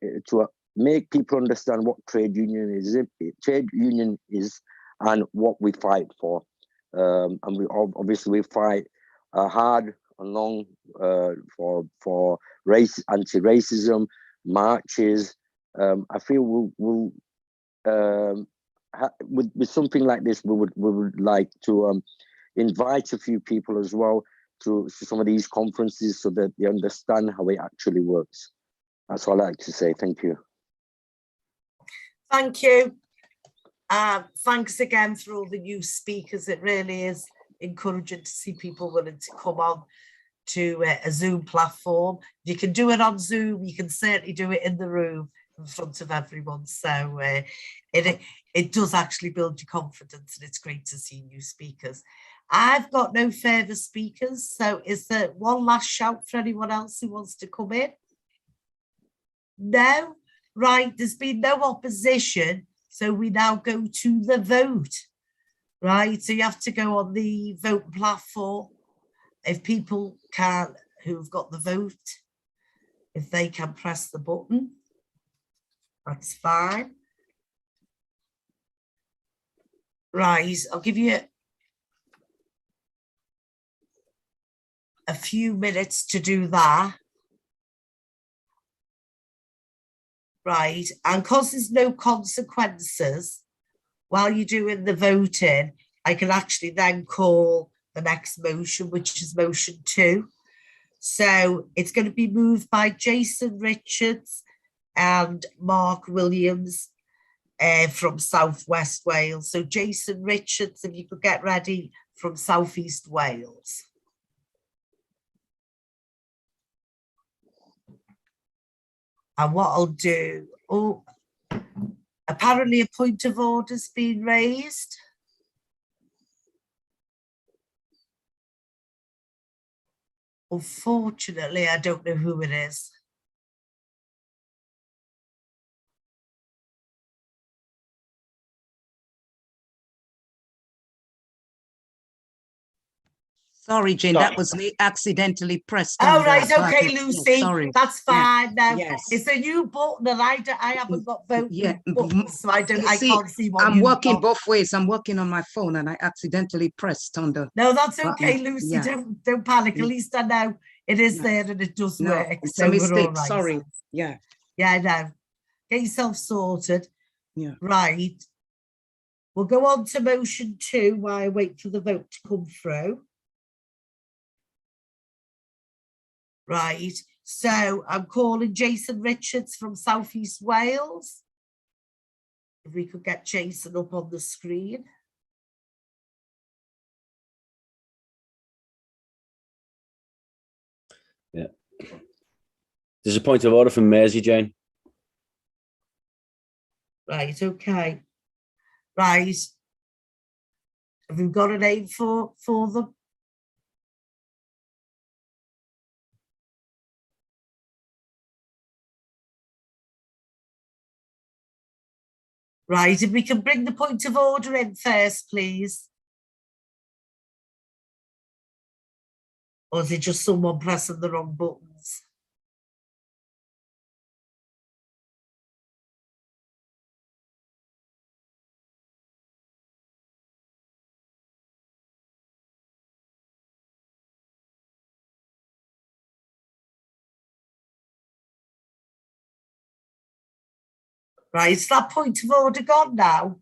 make people understand what trade union is and what we fight for. And we obviously fight hard and long for race, anti-racism, marches. I feel we'll with something like this, we would like to invite a few people as well to some of these conferences so that they understand how it actually works. That's all I like to say. Thank you. Thank you. Thanks again for all the new speakers. It really is encouraging to see people willing to come on to a Zoom platform. You can do it on Zoom. You can certainly do it in the room in front of everyone. So it does actually build your confidence, and it's great to see new speakers. I've got no further speakers. So is there one last shout for anyone else who wants to come in? No? Right, there's been no opposition. So we now go to the vote. Right, so you have to go on the vote platform. If people can, who've got the vote, if they can press the button, that's fine. Right, I'll give you a few minutes to do that. Right, and because there's no consequences while you're doing the voting, I can actually then call the next motion, which is motion 2. So it's going to be moved by Jason Richards and Mark Williams from South West Wales. So Jason Richards, if you could get ready from South East Wales. And what I'll do, apparently a point of order's been raised. Unfortunately, I don't know who it is. Sorry, Jane, that was me accidentally pressed on Oh, the right, okay, button. Lucy, Sorry. that's Yeah, fine now. yes. It's a new button and I haven't got both Yeah, buttons, so I you see, can't see what I'm you've working got. both ways. I'm working on my phone and I accidentally pressed on the No, that's button. okay, Lucy, Yeah. don't panic. At Yeah. least I know it is Yeah. there and it does No, work. it's So a we're all mistake. right. Sorry. Yeah. Yeah, I know. Get yourself sorted. Yeah. Right. We'll go on to motion 2 while I wait for the vote to come through. Right. So I'm calling Jason Richards from South East Wales. If we could get Jason up on the screen. Yeah. There's a point of order from Maisie, Jane. Right, okay. Right. Have you got a name for them? Right, if we can bring the point of order in first, please. Or is it just someone pressing the wrong buttons? Right, is that point of order gone now?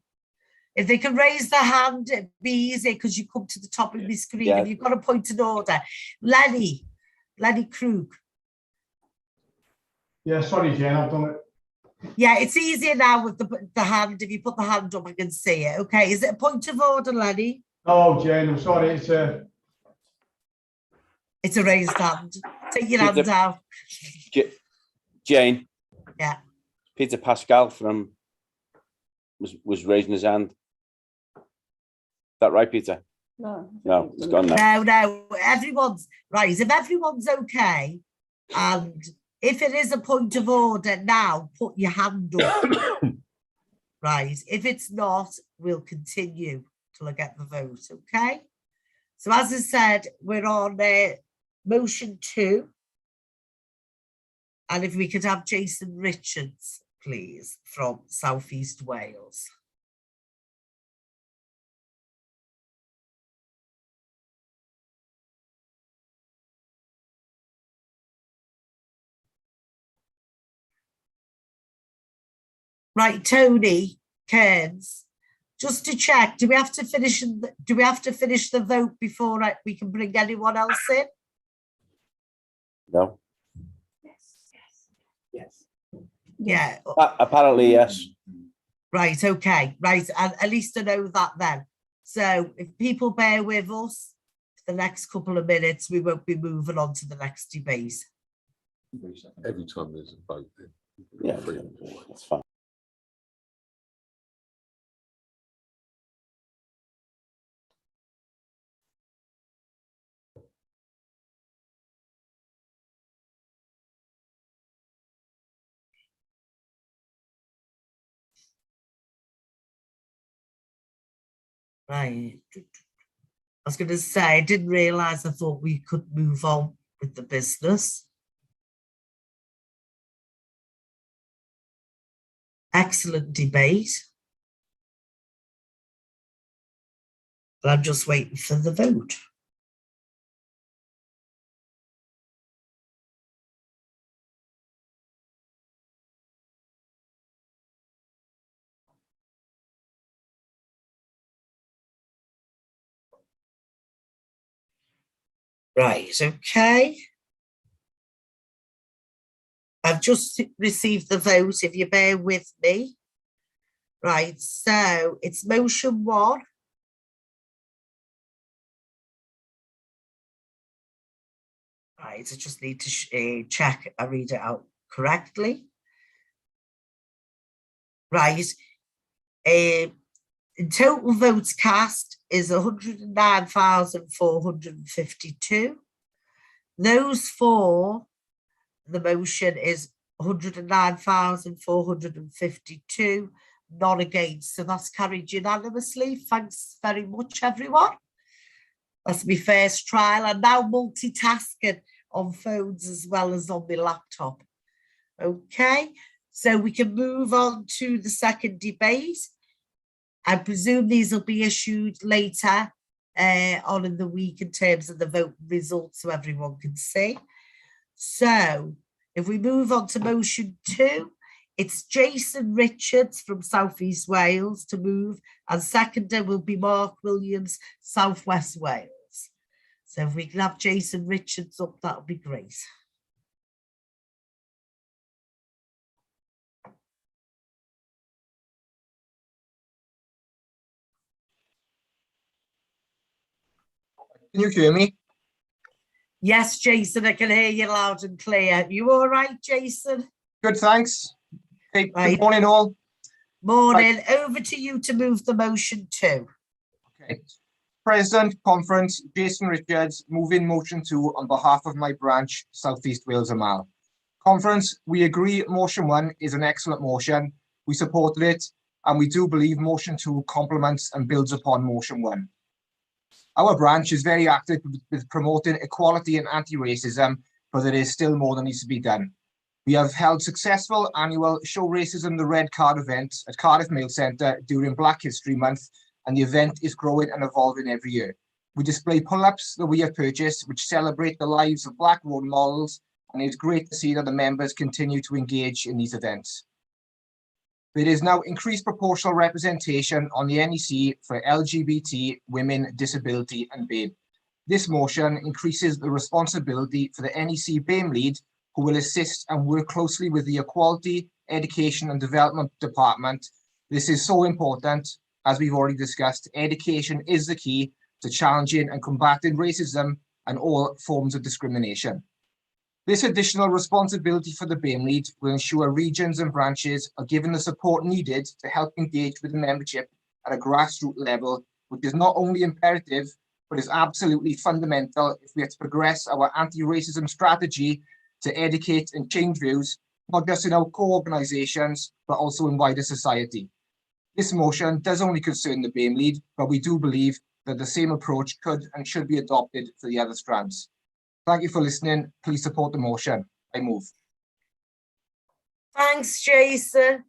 If they can raise their hand, it'd be easy because you come to the top of the screen. Yeah. If you've got a point of order. Lenny Krug. Yeah, sorry, Jane, I've done it. Yeah, it's easier now with the hand. If you put the hand up, I can see it. Okay, is it a point of order, Lenny? Oh, Jane, I'm sorry. It's a raised hand. Take your hand down. Jane. Yeah. Peter Pascal was raising his hand. Is that right, Peter? No. No, it's gone now. No, everyone's right. If everyone's okay, and if it is a point of order now, put your hand up. Right. If it's not, we'll continue till I get the vote. Okay. So as I said, we're on motion 2. And if we could have Jason Richards, please, from South East Wales. Right, Tony Cairns, just to check, do we have to finish the vote before we can bring anyone else in? No. Yes. Yeah. Apparently, yes. Right, okay, right, and at least I know that then. So if people bear with us for the next couple of minutes, we won't be moving on to the next debate. Every time there's a vote, Yeah, that's fine. Right. I was going to say, I didn't realise, I thought we could move on with the business. Excellent debate. But I'm just waiting for the vote. Right, okay. I've just received the vote, if you bear with me. Right, so it's motion 1. Right, I just need to check I read it out correctly. Right, in total votes cast is 109,452. Those for the motion is 109,452, none against. So that's carried unanimously. Thanks very much, everyone. That's my first trial. I'm now multitasking on phones as well as on my laptop. Okay, so we can move on to the second debate. I presume these will be issued later on in the week in terms of the vote results so everyone can see. So if we move on to motion 2, it's Jason Richards from South East Wales to move, and seconder will be Mark Williams, South West Wales. So if we can have Jason Richards up, that would be great. Can you hear me? Yes, Jason, I can hear you loud and clear. You all right, Jason? Good, thanks. Hey, Right. Good morning, all. Morning. Over to you to move the motion 2. Okay. President, Conference, Jason Richards, moving motion 2 on behalf of my branch, South East Wales Amal. Conference, we agree motion 1 is an excellent motion. We supported it, and we do believe motion 2 complements and builds upon motion 1. Our branch is very active with promoting equality and anti-racism, but there is still more that needs to be done. We have held successful annual Show Racism the Red Card event at Cardiff Mail Centre during Black History Month, and the event is growing and evolving every year. We display pull-ups that we have purchased, which celebrate the lives of Black role models, and it's great to see that the members continue to engage in these events. There is now increased proportional representation on the NEC for LGBT, women, disability, and BAME. This motion increases the responsibility for the NEC BAME lead, who will assist and work closely with the Equality, Education and Development Department. This is so important. As we've already discussed, education is the key to challenging and combating racism and all forms of discrimination. This additional responsibility for the BAME lead will ensure regions and branches are given the support needed to help engage with the membership at a grassroots level, which is not only imperative, but is absolutely fundamental if we are to progress our anti-racism strategy to educate and change views, not just in our core organisations, but also in wider society. This motion does only concern the BAME lead, but we do believe that the same approach could and should be adopted for the other strands. Thank you for listening. Please support the motion. I move. Thanks, Jason,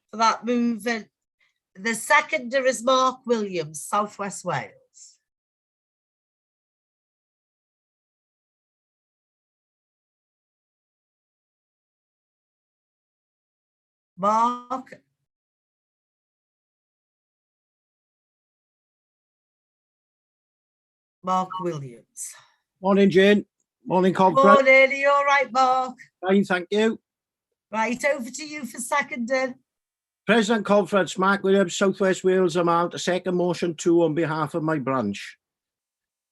for that move. The seconder is Mark Williams, South West Wales. Mark. Mark Williams. Morning, Jane. Morning, conference. Morning, are you all right, Mark? Fine, thank you. Right, over to you for seconding. President Conference, Mark Williams, South West Wales, I'm out to second motion 2 on behalf of my branch.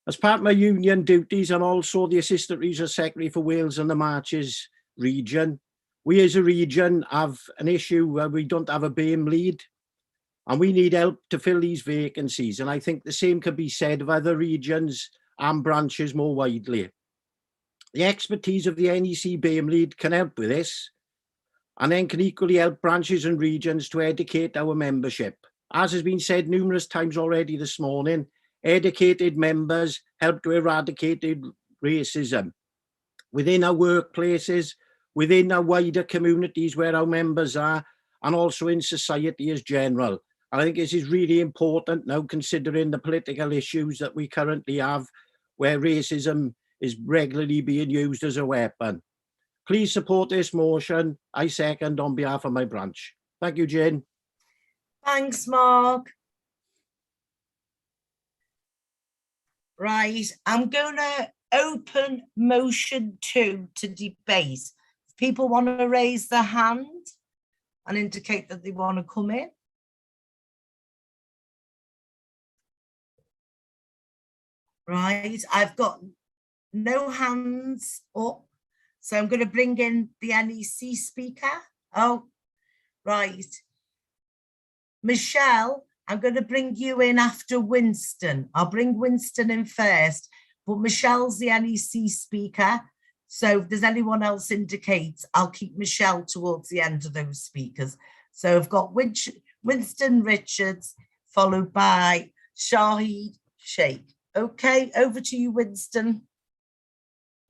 As part of my union duties and also the Assistant Regional Secretary for Wales and the Marches region, we as a region have an issue where we don't have a BAME lead and we need help to fill these vacancies. And I think the same can be said of other regions and branches more widely. The expertise of the NEC BAME lead can help with this and then can equally help branches and regions to educate our membership. As has been said numerous times already this morning, educated members help to eradicate racism within our workplaces, within our wider communities where our members are, and also in society as general. I think this is really important now, considering the political issues that we currently have, where racism is regularly being used as a weapon. Please support this motion. I second on behalf of my branch. Thank you, Jane. Thanks, Mark. Right, I'm going to open motion 2 to debate. If people want to raise their hand and indicate that they want to come in. Right, I've got no hands up, so I'm going to bring in the NEC speaker. Oh, right. Michelle, I'm going to bring you in after Winston. I'll bring Winston in first, but Michelle's the NEC speaker. So if there's anyone else indicates, I'll keep Michelle towards the end of those speakers. So I've got Winston Richards, followed by Shahid Sheikh. Okay, over to you, Winston.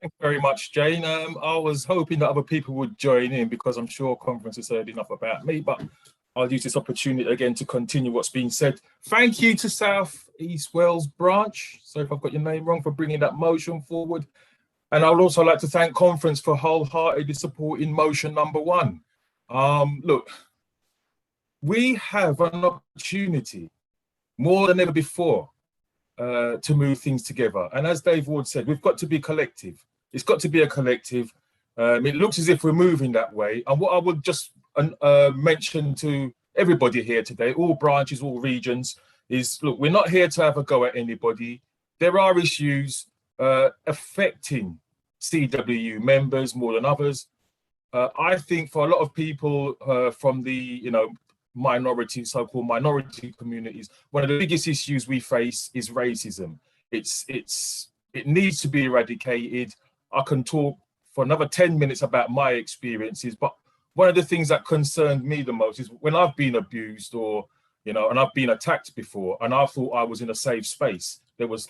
Thank you very much, Jane. I was hoping that other people would join in because I'm sure conference has heard enough about me, but I'll use this opportunity again to continue what's been said. Thank you to South East Wales branch. So if I've got your name wrong, for bringing that motion forward. And I would also like to thank conference for wholeheartedly supporting motion number 1. Look, we have an opportunity more than ever before to move things together. And as Dave Ward said, we've got to be collective. It's got to be a collective. It looks as if we're moving that way. And what I would just mention to everybody here today, all branches, all regions, is look, we're not here to have a go at anybody. There are issues affecting CWU members more than others. I think for a lot of people from the minority, so-called minority communities, one of the biggest issues we face is racism. It needs to be eradicated. I can talk for another 10 minutes about my experiences, but one of the things that concerned me the most is when I've been abused or, and I've been attacked before, and I thought I was in a safe space. There was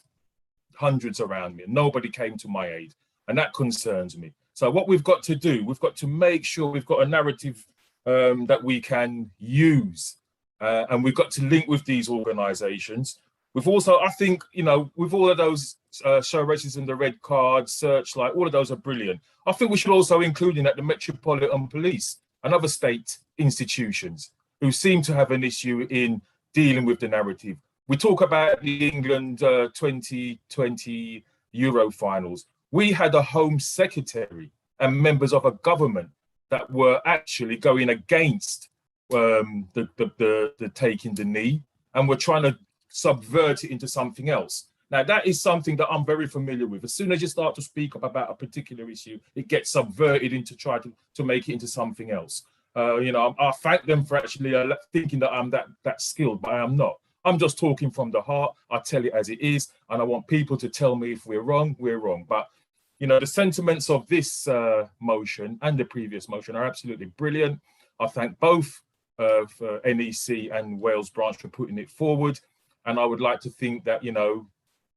hundreds around me and nobody came to my aid. And that concerns me. So what we've got to do, we've got to make sure we've got a narrative that we can use. And we've got to link with these organizations. We've also, I think, with all of those Show Racism, the Red Card, Searchlight, all of those are brilliant. I think we should also include in that the Metropolitan Police and other state institutions who seem to have an issue in dealing with the narrative. We talk about the England 2020 Euro finals. We had a Home Secretary and members of a government that were actually going against the taking the knee, and were trying to subvert it into something else. Now, that is something that I'm very familiar with. As soon as you start to speak up about a particular issue, it gets subverted into try to make it into something else. I thank them for actually thinking that I'm that skilled, but I am not. I'm just talking from the heart. I tell it as it is, and I want people to tell me if we're wrong, we're wrong. But the sentiments of this motion and the previous motion are absolutely brilliant. I thank both for NEC and Wales branch for putting it forward. And I would like to think that,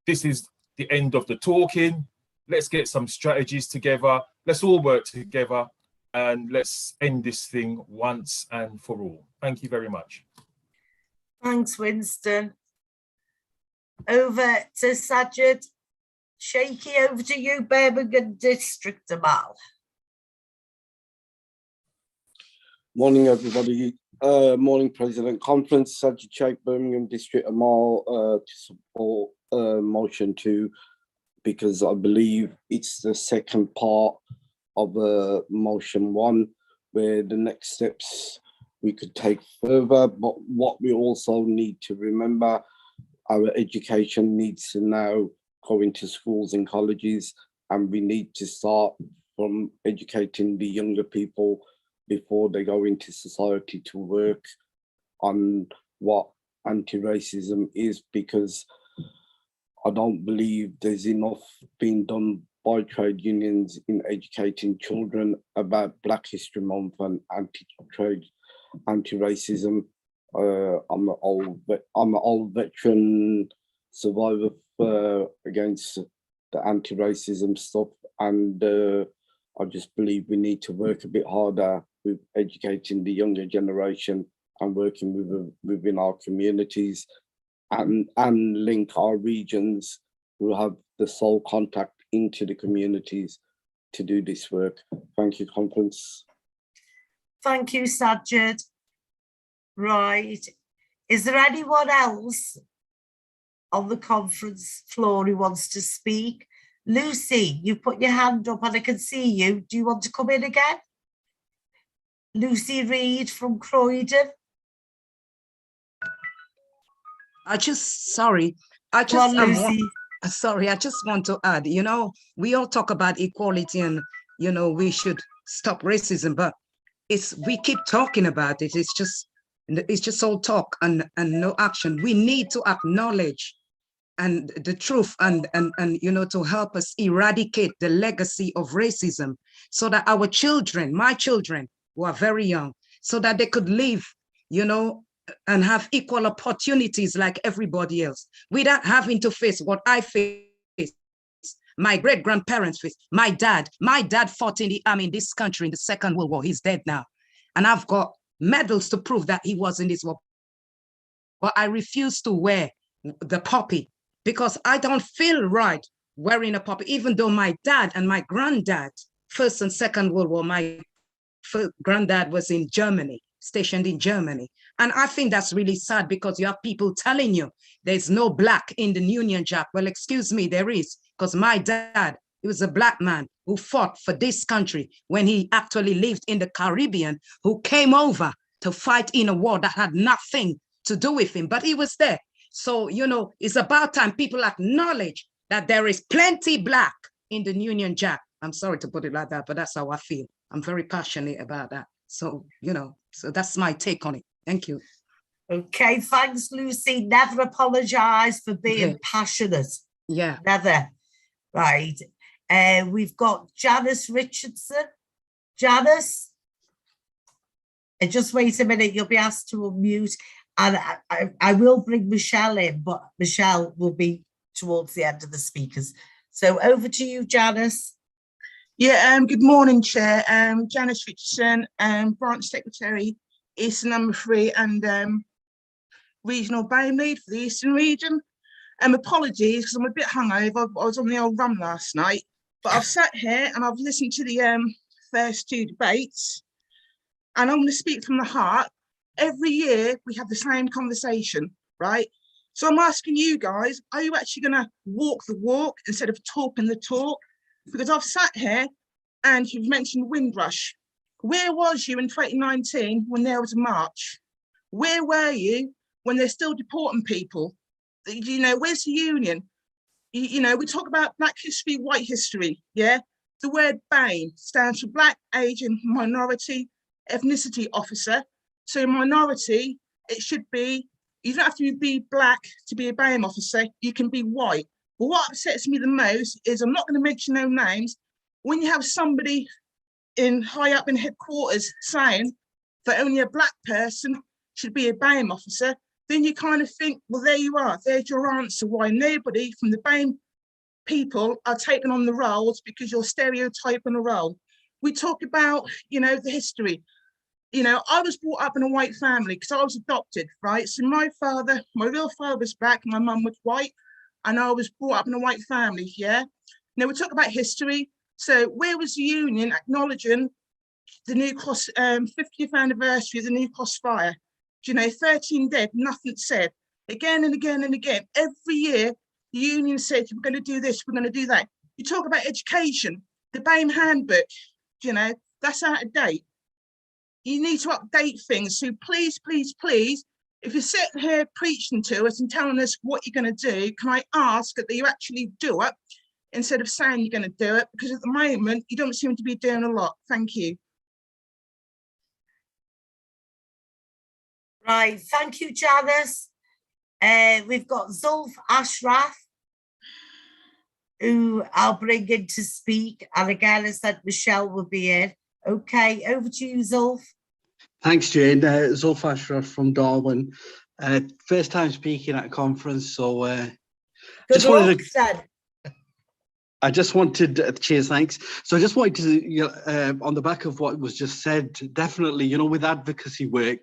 this is the end of the talking. Let's get some strategies together. Let's all work together and let's end this thing once and for all. Thank you very much. Thanks, Winston. Over to Sajid. Shaky, over to you, Birmingham District, Amal. Morning, everybody. Morning, President Conference. Sajid Sheikh, Birmingham District, Amal, to support motion 2, because I believe it's the second part of motion 1, where the next steps we could take further. But what we also need to remember, our education needs to now go into schools and colleges, and we need to start from educating the younger people before they go into society to work on what anti-racism is, because I don't believe there's enough being done by trade unions in educating children about Black History Month and anti-racism. I'm an old veteran survivor against the anti-racism stuff, and I just believe we need to work a bit harder with educating the younger generation and working within our communities, and link our regions who have the sole contact into the communities to do this work. Thank you, Conference. Thank you, Sajid. Right. Is there anyone else on the conference floor who wants to speak? Lucy, you've put your hand up and I can see you. Do you want to come in again? Lucy Reid from Croydon. I just want to add, we all talk about equality and, we should stop racism, but we keep talking about it. It's just all talk and no action. We need to acknowledge and the truth and you know, to help us eradicate the legacy of racism so that our children, my children who are very young, so that they could live, you know, and have equal opportunities like everybody else without having to face what I face, my great-grandparents face. My dad fought in the army in this country in the Second World War. He's dead now. And I've got medals to prove that he was in this war. But I refuse to wear the poppy because I don't feel right wearing a poppy, even though my dad and my granddad, First and Second World War, my granddad was in Germany, stationed in Germany. And I think that's really sad because you have people telling you there's no black in the Union Jack. Well, excuse me, there is, because my dad, he was a black man who fought for this country when he actually lived in the Caribbean, who came over to fight in a war that had nothing to do with him, but he was there. So, you know, it's about time people acknowledge that there is plenty black in the Union Jack. I'm sorry to put it like that, but that's how I feel. I'm very passionate about that. So, you know, so that's my take on it. Thank you. Okay, thanks, Lucy. Never apologize for being passionate. Yeah. Never. Right. We've got Janice Richardson. Janice? And just wait a minute, you'll be asked to unmute. And I will bring Michelle in, but Michelle will be towards the end of the speakers. So over to you, Janice. Yeah, good morning, Chair. Janice Richardson, Branch Secretary, Eastern number 3 and Regional BAME Lead for the Eastern Region. Apologies, because I'm a bit hungover. I was on the old run last night, but I've sat here and I've listened to the first 2 debates, and I'm going to speak from the heart. Every year we have the same conversation, right? So I'm asking you guys, are you actually going to walk the walk instead of talking the talk? Because I've sat here and you've mentioned Windrush. Where was you in 2019 when there was a march? Where were you when they're still deporting people? You know, where's the union? You know, we talk about Black history, white history, yeah? The word BAME stands for Black, Asian, Minority, Ethnicity Officer. So minority, it should be, you don't have to be black to be a BAME officer, you can be white. But what upsets me the most is, I'm not going to mention no names, when you have somebody high up in headquarters saying that only a black person should be a BAME officer, then you kind of think, well, there you are, there's your answer why nobody from the BAME people are taking on the roles, because you're stereotyping a role. We talk about, you know, the history. You know, I was brought up in a white family because I was adopted, right? So my real father was black, my mum was white, and I was brought up in a white family, yeah? Now we talk about history. So where was the union acknowledging the New Cross 50th anniversary of the New Cross fire? You know, 13 dead, nothing said. Again and again and again, every year, the union said, we're going to do this, we're going to do that. You talk about education, the BAME handbook, you know, that's out of date. You need to update things. So please, please, please, if you're sitting here preaching to us and telling us what you're going to do, can I ask that you actually do it instead of saying you're going to do it? Because at the moment, you don't seem to be doing a lot. Thank you. Right, thank you, Janice. We've got Zulf Ashraf, who I'll bring in to speak. And again, I said Michelle will be in. Okay, over to you, Zulf. Thanks, Jane. Zulf Ashraf from Darwin. First time speaking at a conference, so I just wanted, cheers, thanks. So I just wanted to, on the back of what was just said, definitely, you know, with advocacy work,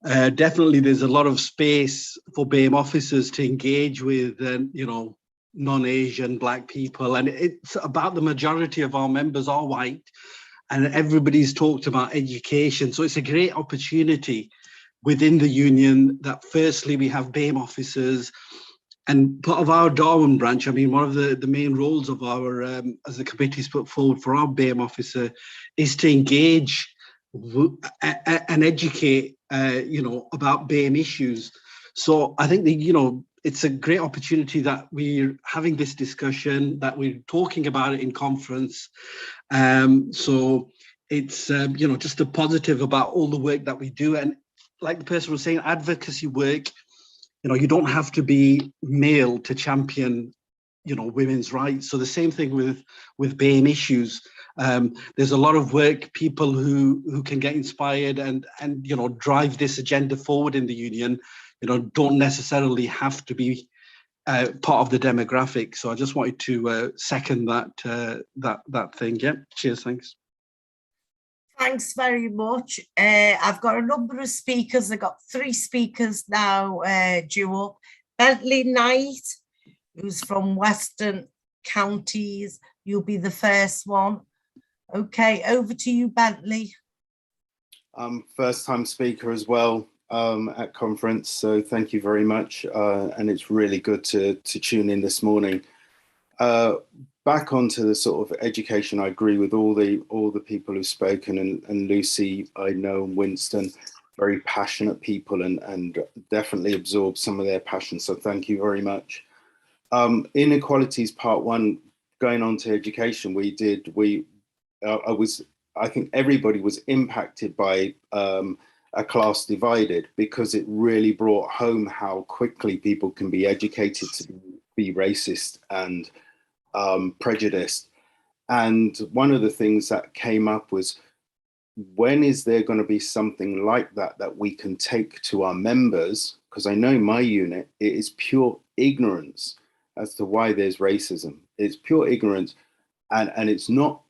definitely there's a lot of space for BAME officers to engage with, you know, non-Asian Black people. And it's about the majority of our members are white, and everybody's talked about education. So it's a great opportunity within the union that firstly, we have BAME officers. And part of our Darwin branch, I mean, one of the main roles of our, as the committee's put forward for our BAME officer, is to engage and educate, you know, about BAME issues. So I think that, you know, it's a great opportunity that we're having this discussion, that we're talking about it in conference. So it's, you know, just a positive about all the work that we do. And like the person was saying, advocacy work You know, you don't have to be male to champion, you know, women's rights. So the same thing with BAME issues. There's a lot of work, people who can get inspired and you know, drive this agenda forward in the union, you know, don't necessarily have to be part of the demographic. So I just wanted to second that thing. Yeah, cheers, thanks. Thanks very much. I've got a number of speakers. I've got 3 speakers now due up. Bentley Knight, who's from Western Counties. You'll be the first one. Okay, over to you, Bentley. First time speaker as well at conference, so thank you very much. And it's really good to tune in this morning. Back onto the sort of education, I agree with all the people who've spoken, and Lucy, I know, and Winston, very passionate people, and definitely absorb some of their passion. So thank you very much. Inequalities part 1, going on to education, I think everybody was impacted by a class divided, because it really brought home how quickly people can be educated to be racist and prejudiced. And one of the things that came up was, when is there going to be something like that we can take to our members? Because I know in my unit, it is pure ignorance as to why there's racism. It's pure ignorance, and it's not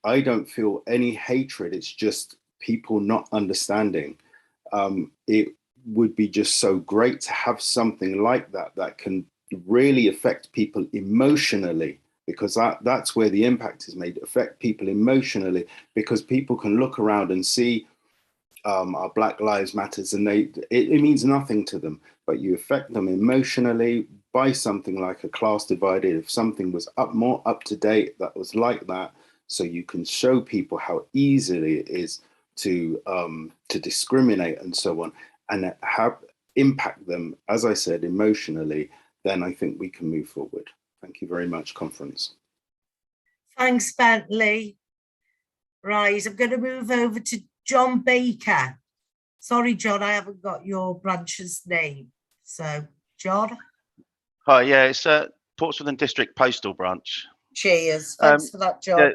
I don't feel any hatred. It's just people not understanding. It would be just so great to have something like that can really affect people emotionally, because that's where the impact is made. Affect people emotionally, because people can look around and see our Black Lives Matters, and it means nothing to them, but you affect them emotionally by something like a class divided. If something was more up to date that was like that, so you can show people how easily it is to discriminate and so on, and have impact them, as I said, emotionally, then I think we can move forward. Thank you very much, conference. Thanks, Bentley. Right, I'm going to move over to John Baker. Sorry, John, I haven't got your branch's name. So, John. Hi, yeah, it's Portsmouth and District Postal Branch. Cheers. Thanks for that, John. Yeah,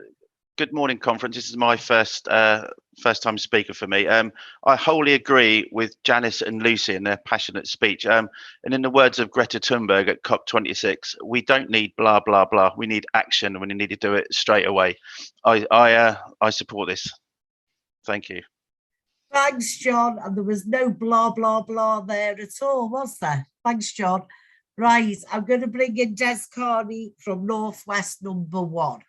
good morning, conference. This is my first time speaker for me. I wholly agree with Janice and Lucy in their passionate speech. And in the words of Greta Thunberg at COP26, we don't need blah blah blah. We need action, and we need to do it straight away. I support this. Thank you. Thanks, John. And there was no blah blah blah there at all, was there? Thanks, John. Right, I'm going to bring in Des Carney from Northwest number 1.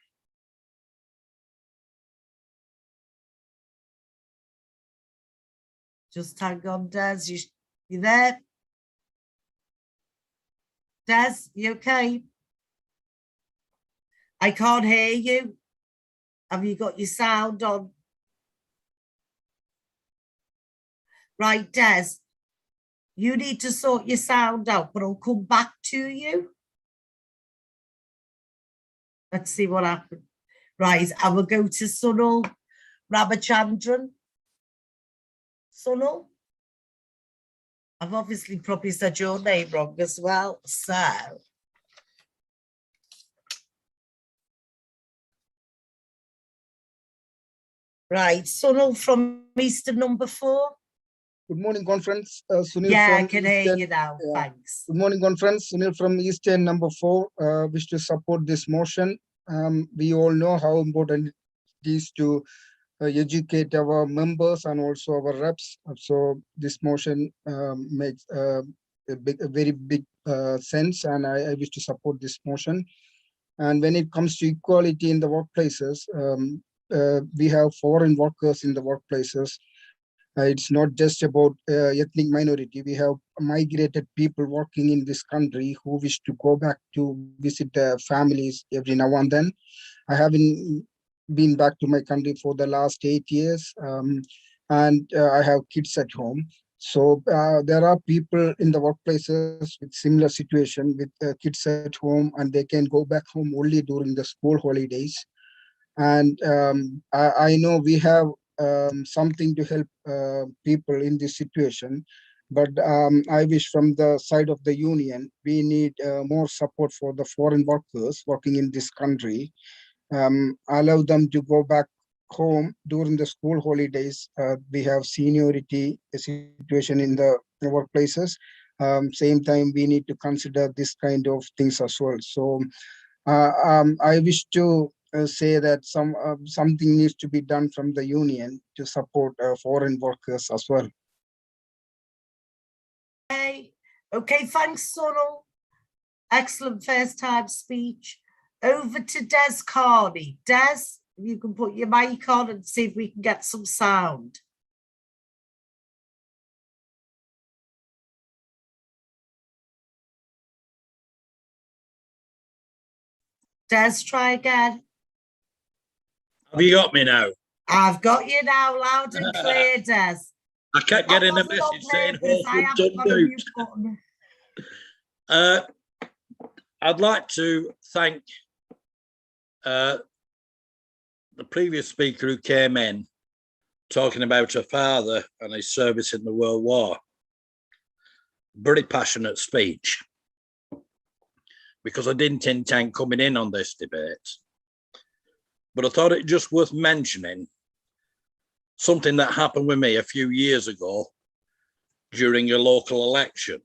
Just hang on, Des. You there? Des, you okay? I can't hear you. Have you got your sound on? Right, Des, you need to sort your sound out, but I'll come back to you. Let's see what happens. Right, I will go to Sunil Ramachandran. Sunil? I've obviously probably said your name wrong as well. So, right, Sunil from Eastern number 4. Good morning, conference. Sunil yeah, from I can Eastern, hear you now. Thanks. Good morning, conference. Sunil from Eastern number 4. Wish to support this motion. We all know how important it is to educate our members and also our reps. So this motion makes a very big sense, and I wish to support this motion. And when it comes to equality in the workplaces, we have foreign workers in the workplaces. It's not just about ethnic minority. We have migrated people working in this country who wish to go back to visit their families every now and then. I haven't been back to my country for the last 8 years, and I have kids at home. So there are people in the workplaces with similar situation with kids at home, and they can go back home only during the school holidays. And I know we have something to help people in this situation. But I wish from the side of the union, we need more support for the foreign workers working in this country. Allow them to go back home during the school holidays. We have seniority situation in the workplaces. Same time, we need to consider this kind of things as well. So I wish to say that something needs to be done from the union to support foreign workers as well. Okay, thanks, Sonal. Excellent first time speech. Over to Des Carney. Des, you can put your mic on and see if we can get some sound. Des, try again. Have you got me now? I've got you now, loud and clear, Des. I kept getting a message saying I'd like to thank the previous speaker who came in talking about her father and his service in the World War. Very passionate speech, because I didn't intend coming in on this debate, but I thought it just worth mentioning something that happened with me a few years ago during a local election,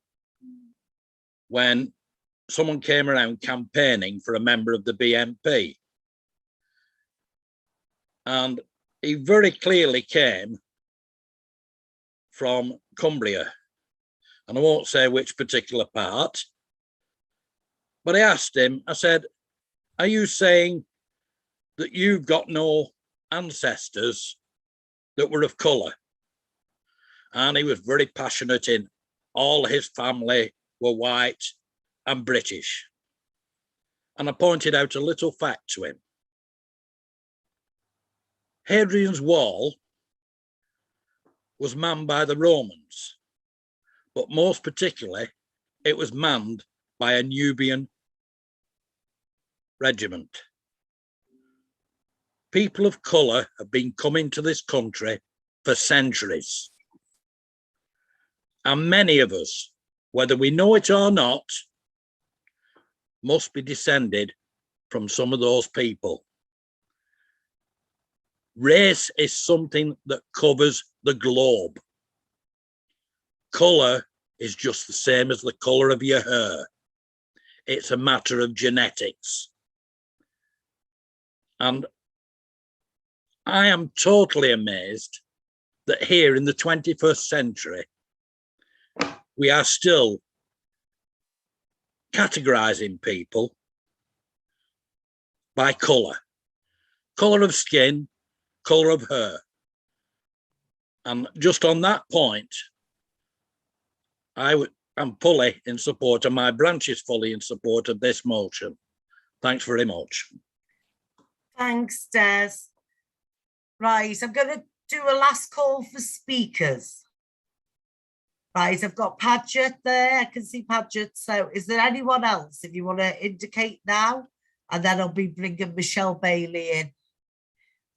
when someone came around campaigning for a member of the BNP. And he very clearly came from Cumbria. And I won't say which particular part, but I asked him, I said, are you saying that you've got no ancestors that were of colour? And he was very passionate in all his family were white and British. And I pointed out a little fact to him. Hadrian's Wall was manned by the Romans, but most particularly, it was manned by a Nubian regiment. People of colour have been coming to this country for centuries. And many of us, whether we know it or not, must be descended from some of those people. Race is something that covers the globe. Colour is just the same as the colour of your hair. It's a matter of genetics. And I am totally amazed that here in the 21st century, we are still categorizing people by colour, colour of skin, colour of hair. And just on that point, I'm fully in support, and my branch is fully in support of this motion. Thanks very much. Thanks, Des. Right, I'm going to do a last call for speakers. Right, I've got Padgett there. I can see Padgett. So is there anyone else, if you want to indicate now? And then I'll be bringing Michelle Bailey in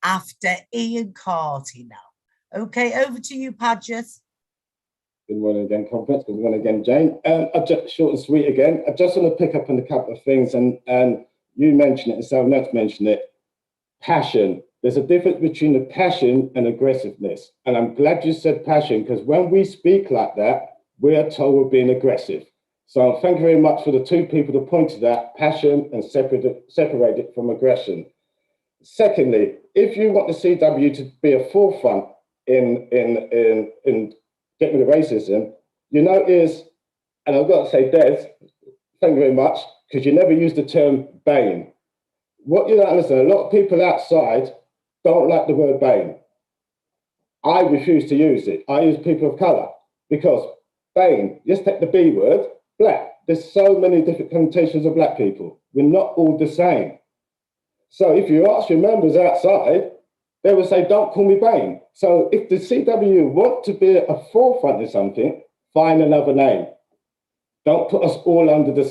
after Ian Carty now. Okay, over to you, Padgett. Good morning again, conference. Good morning again, Jane. I'll just short and sweet again. I just want to pick up on a couple of things, and you mentioned it, and someone else mentioned it. Passion. There's a difference between the passion and aggressiveness. And I'm glad you said passion, because when we speak like that, we are told we're being aggressive. So thank you very much for the two people that pointed that passion and separate it from aggression. Secondly, if you want the CW to be a forefront in getting rid of racism, you notice, and I've got to say, Des, thank you very much, because you never used the term BAME. What you don't understand, a lot of people outside don't like the word BAME. I refuse to use it. I use people of colour, because BAME, just take the B word, black. There's so many different connotations of black people. We're not all the same. So if you ask your members outside, they will say, don't call me BAME. So if the CWU want to be a forefront of something, find another name. Don't put us all in the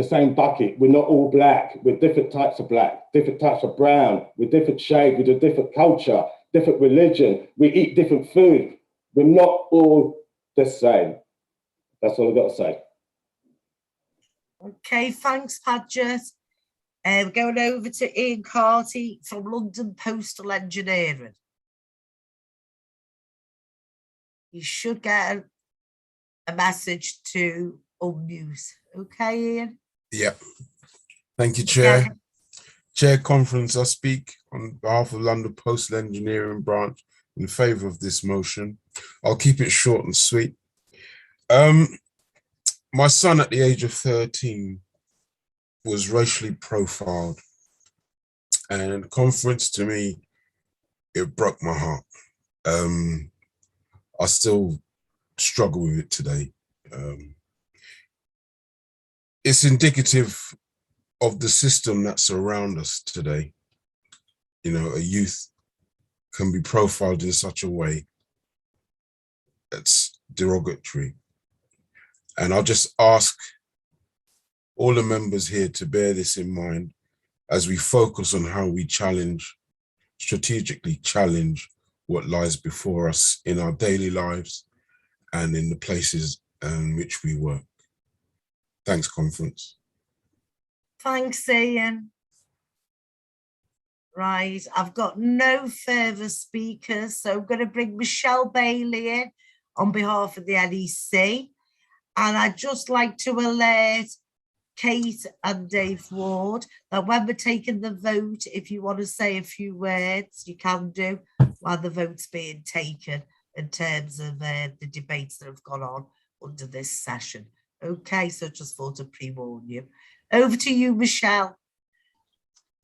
same bucket. We're not all black. We're different types of black, different types of brown. We're different shade. We do different culture, different religion. We eat different food. We're not all Just saying. That's all I've got to say. Okay, thanks, Padgett. We're going over to Ian Carty from London Postal Engineering. You should get a message to unmute. Okay, Ian? Yeah. Thank you, Chair. Yeah. Chair Conference, I speak on behalf of London Postal Engineering Branch in favour of this motion. I'll keep it short and sweet. My son at the age of 13 was racially profiled, and conference to me, it broke my heart. I still struggle with it today. It's indicative of the system that's around us today. You know, a youth can be profiled in such a way that's derogatory. And I'll just ask all the members here to bear this in mind as we focus on how we strategically challenge what lies before us in our daily lives and in the places in which we work. Thanks, Conference. Thanks, Ian. Right, I've got no further speakers, so I'm going to bring Michelle Bailey in on behalf of the NEC. And I'd just like to alert Kate and Dave Ward that when we're taking the vote, if you want to say a few words, you can do while the vote's being taken in terms of the debates that have gone on under this session. Okay, so just thought to pre-warn you. Over to you, Michelle.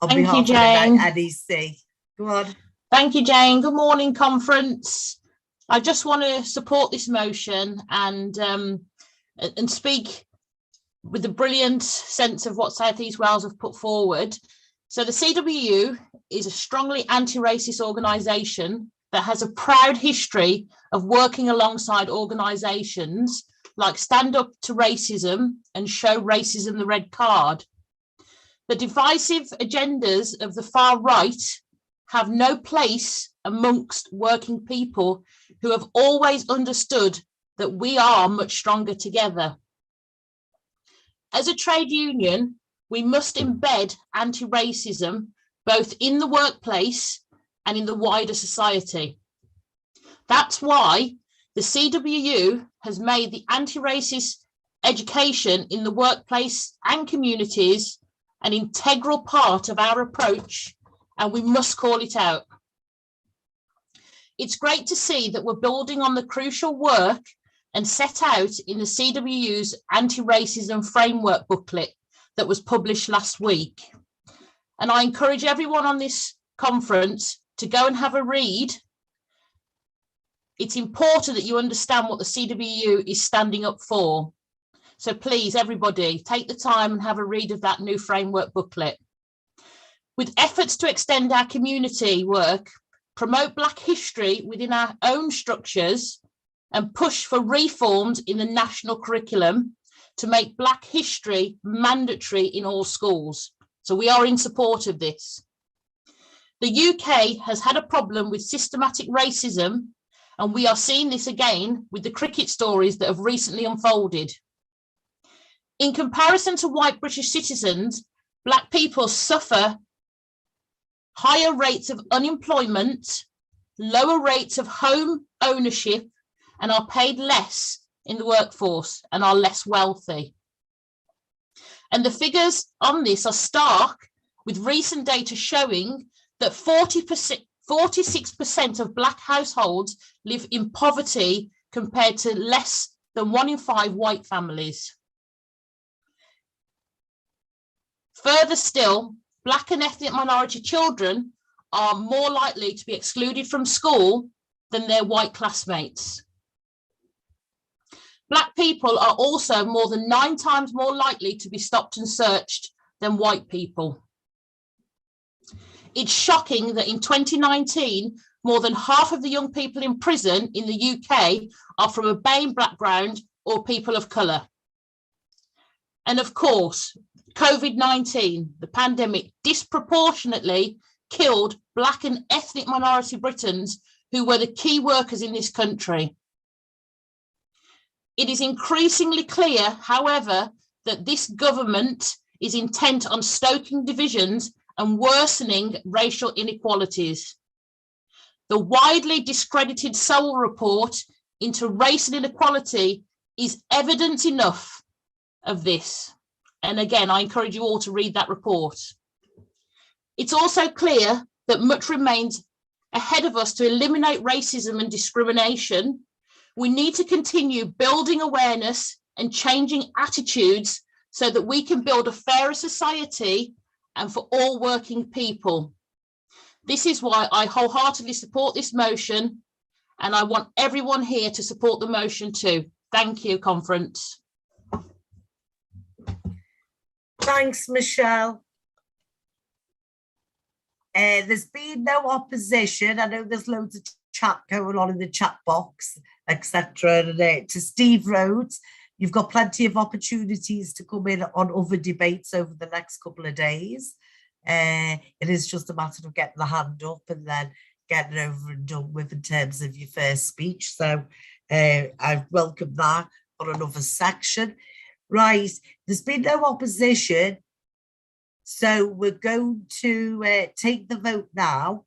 Thank you, Jane. Of the NEC. Go on. Thank you, Jane. Good morning, conference. I just want to support this motion and speak with the brilliant sense of what South East Wales have put forward. So the CWU is a strongly anti-racist organisation that has a proud history of working alongside organisations like Stand Up to Racism and Show Racism the Red Card. The divisive agendas of the far right have no place amongst working people who have always understood that we are much stronger together. As a trade union, we must embed anti-racism both in the workplace and in the wider society. That's why the CWU has made the anti-racist education in the workplace and communities an integral part of our approach, and we must call it out. It's great to see that we're building on the crucial work and set out in the CWU's anti-racism framework booklet that was published last week. And I encourage everyone on this conference to go and have a read. It's important that you understand what the CWU is standing up for. So please, everybody, take the time and have a read of that new framework booklet. With efforts to extend our community work, promote Black history within our own structures, and push for reforms in the national curriculum to make Black history mandatory in all schools. So we are in support of this. The UK has had a problem with systematic racism, and we are seeing this again with the cricket stories that have recently unfolded. In comparison to white British citizens, Black people suffer higher rates of unemployment, lower rates of home ownership, and are paid less in the workforce and are less wealthy. And the figures on this are stark, with recent data showing that 46% of Black households live in poverty compared to less than 1 in 5 white families. Further still, Black and ethnic minority children are more likely to be excluded from school than their white classmates. Black people are also more than 9 times more likely to be stopped and searched than white people. It's shocking that in 2019, more than half of the young people in prison in the UK are from a BAME background or people of colour. And of course, COVID-19, the pandemic, disproportionately killed Black and ethnic minority Britons who were the key workers in this country. It is increasingly clear, however, that this government is intent on stoking divisions and worsening racial inequalities. The widely discredited Sewell report into race and inequality is evidence enough of this. And again, I encourage you all to read that report. It's also clear that much remains ahead of us to eliminate racism and discrimination. We need to continue building awareness and changing attitudes so that we can build a fairer society and for all working people. This is why I wholeheartedly support this motion, and I want everyone here to support the motion too. Thank you, conference. Thanks, Michelle. There's been no opposition. I know there's loads of chat going on in the chat box, etc. And to Steve Rhodes, you've got plenty of opportunities to come in on other debates over the next couple of days. It is just a matter of getting the hand up and then getting over and done with in terms of your first speech. So I welcome that on another section. Right, there's been no opposition. So we're going to take the vote now.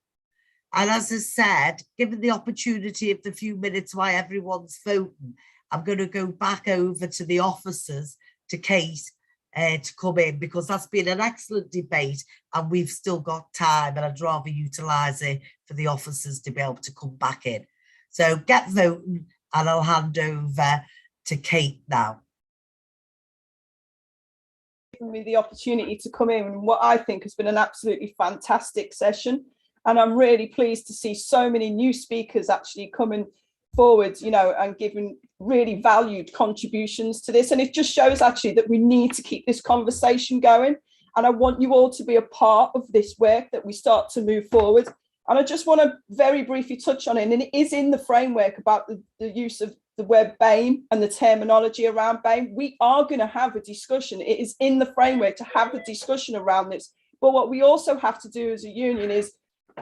And as I said, given the opportunity of the few minutes while everyone's voting, I'm going to go back over to the officers, to Kate, to come in, because that's been an excellent debate and we've still got time, and I'd rather utilise it for the officers to be able to come back in. So get voting and I'll hand over to Kate now. Given me the opportunity to come in what I think has been an absolutely fantastic session, and I'm really pleased to see so many new speakers actually coming forward, you know, and giving really valued contributions to this. And it just shows actually that we need to keep this conversation going, and I want you all to be a part of this work that we start to move forward. And I just want to very briefly touch on it, and it is in the framework about the use of the word BAME and the terminology around BAME. We are going to have a discussion. It is in the framework to have a discussion around this. But what we also have to do as a union is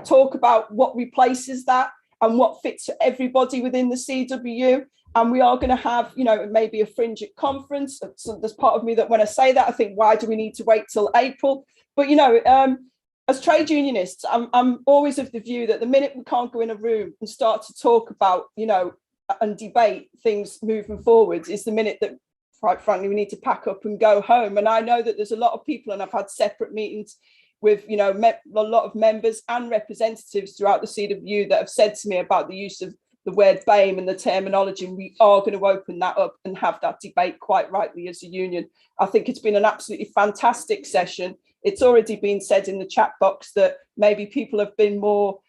talk about what replaces that and what fits for everybody within the CWU. And we are going to have, you know, maybe a fringe at conference. So there's part of me that when I say that, I think, why do we need to wait till April? But, you know, as trade unionists, I'm always of the view that the minute we can't go in a room and start to talk about, you know, and debate things moving forwards is the minute that, quite frankly, we need to pack up and go home. And I know that there's a lot of people, and I've had separate meetings with, you know, a lot of members and representatives throughout the CWU that have said to me about the use of the word BAME and the terminology. And we are going to open that up and have that debate quite rightly as a union. I think it's been an absolutely fantastic session. It's already been said in the chat box that maybe people have been more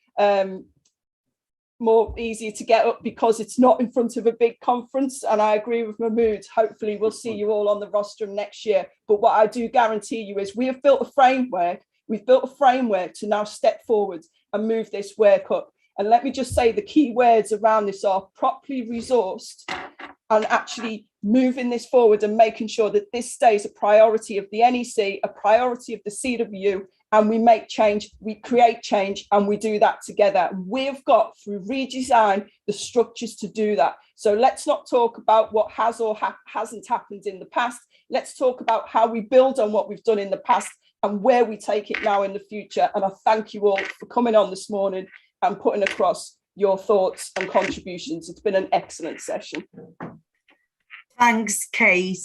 easy to get up because it's not in front of a big conference. And I agree with Mahmood. Hopefully we'll see you all on the rostrum next year. But what I do guarantee you is we have built a framework. We've built a framework to now step forward and move this work up. And let me just say the key words around this are properly resourced and actually moving this forward and making sure that this stays a priority of the NEC, a priority of the CWU, and we make change, we create change, and we do that together. We've got, through redesign, the structures to do that. So let's not talk about what has or hasn't happened in the past. Let's talk about how we build on what we've done in the past and where we take it now in the future. And I thank you all for coming on this morning and putting across your thoughts and contributions. It's been an excellent session. Thanks, Kate.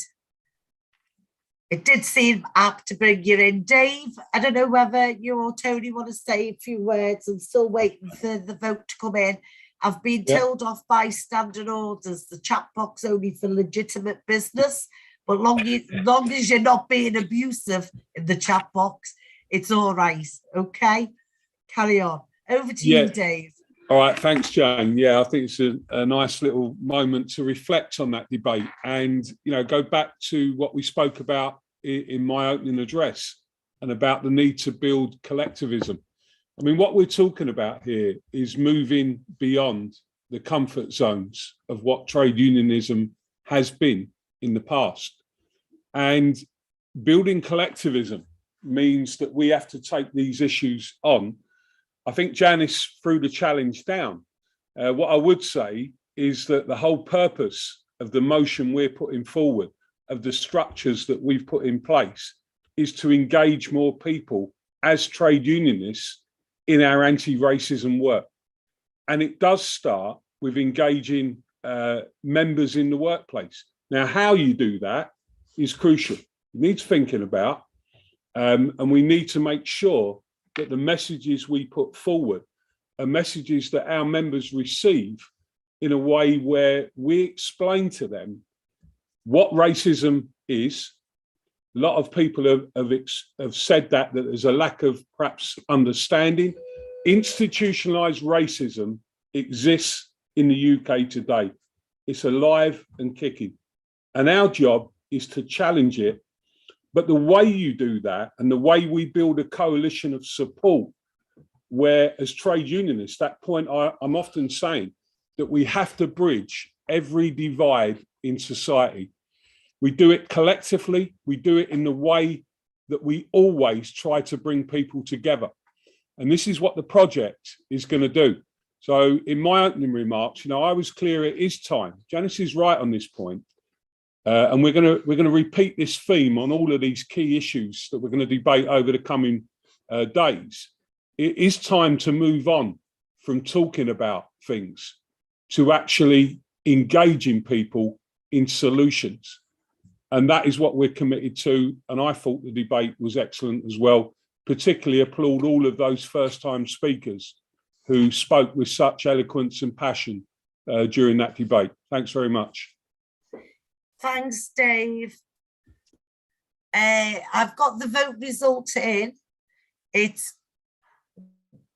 It did seem apt to bring you in. Dave, I don't know whether you or Tony want to say a few words. I'm still waiting for the vote to come in. I've been told off by standing orders, the chat box only for legitimate business, but long as you're not being abusive in the chat box, it's all right. Okay, carry on. Over to you, Dave. All right, thanks, Jane. Yeah, I think it's a nice little moment to reflect on that debate and, you know, go back to what we spoke about in my opening address and about the need to build collectivism. I mean, what we're talking about here is moving beyond the comfort zones of what trade unionism has been in the past. And building collectivism means that we have to take these issues on. I think Janice threw the challenge down. What I would say is that the whole purpose of the motion we're putting forward, of the structures that we've put in place, is to engage more people as trade unionists in our anti-racism work. And it does start with engaging members in the workplace. Now, how you do that is crucial. It needs thinking about, and we need to make sure that the messages we put forward are messages that our members receive in a way where we explain to them what racism is. A lot of people have said that there's a lack of perhaps understanding. Institutionalized racism exists in the UK today. It's alive and kicking. And our job is to challenge it. But the way you do that, and the way we build a coalition of support, where as trade unionists, that point I'm often saying that we have to bridge every divide in society. We do it collectively. We do it in the way that we always try to bring people together. And this is what the project is going to do. So in my opening remarks, you know, I was clear it is time. Janice is right on this point. And we're going to repeat this theme on all of these key issues that we're going to debate over the coming days. It is time to move on from talking about things to actually engaging people in solutions. And that is what we're committed to. And I thought the debate was excellent as well. Particularly applaud all of those first-time speakers who spoke with such eloquence and passion during that debate. Thanks very much. Thanks, Dave. I've got the vote result in. It's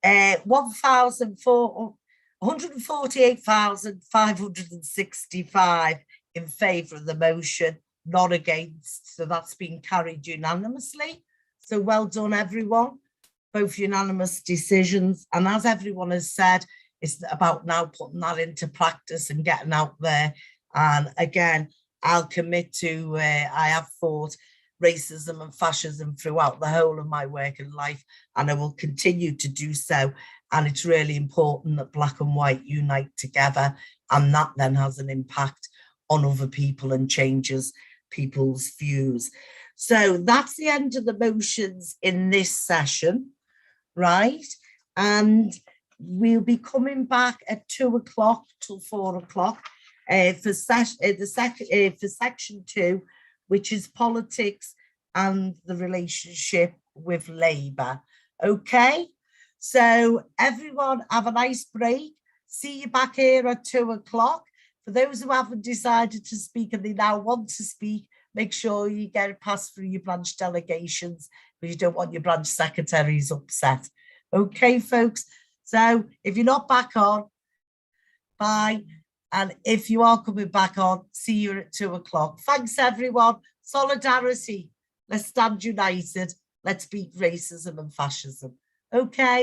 148,565 in favour of the motion, not against. So that's been carried unanimously. So well done, everyone. Both unanimous decisions. And as everyone has said, it's about now putting that into practice and getting out there. And again, I'll commit to, I have fought racism and fascism throughout the whole of my working life, and I will continue to do so. And it's really important that black and white unite together, and that then has an impact on other people and changes people's views. So that's the end of the motions in this session, right? And we'll be coming back at 2 o'clock till 4 o'clock. For section 2, which is politics and the relationship with Labour. Okay, so everyone have a nice break. See you back here at 2 o'clock. For those who haven't decided to speak and they now want to speak, make sure you get it passed through your branch delegations, because you don't want your branch secretaries upset. Okay, folks, so if you're not back on, bye. And if you are coming back on, see you at 2 o'clock. Thanks, everyone. Solidarity. Let's stand united. Let's beat racism and fascism. Okay.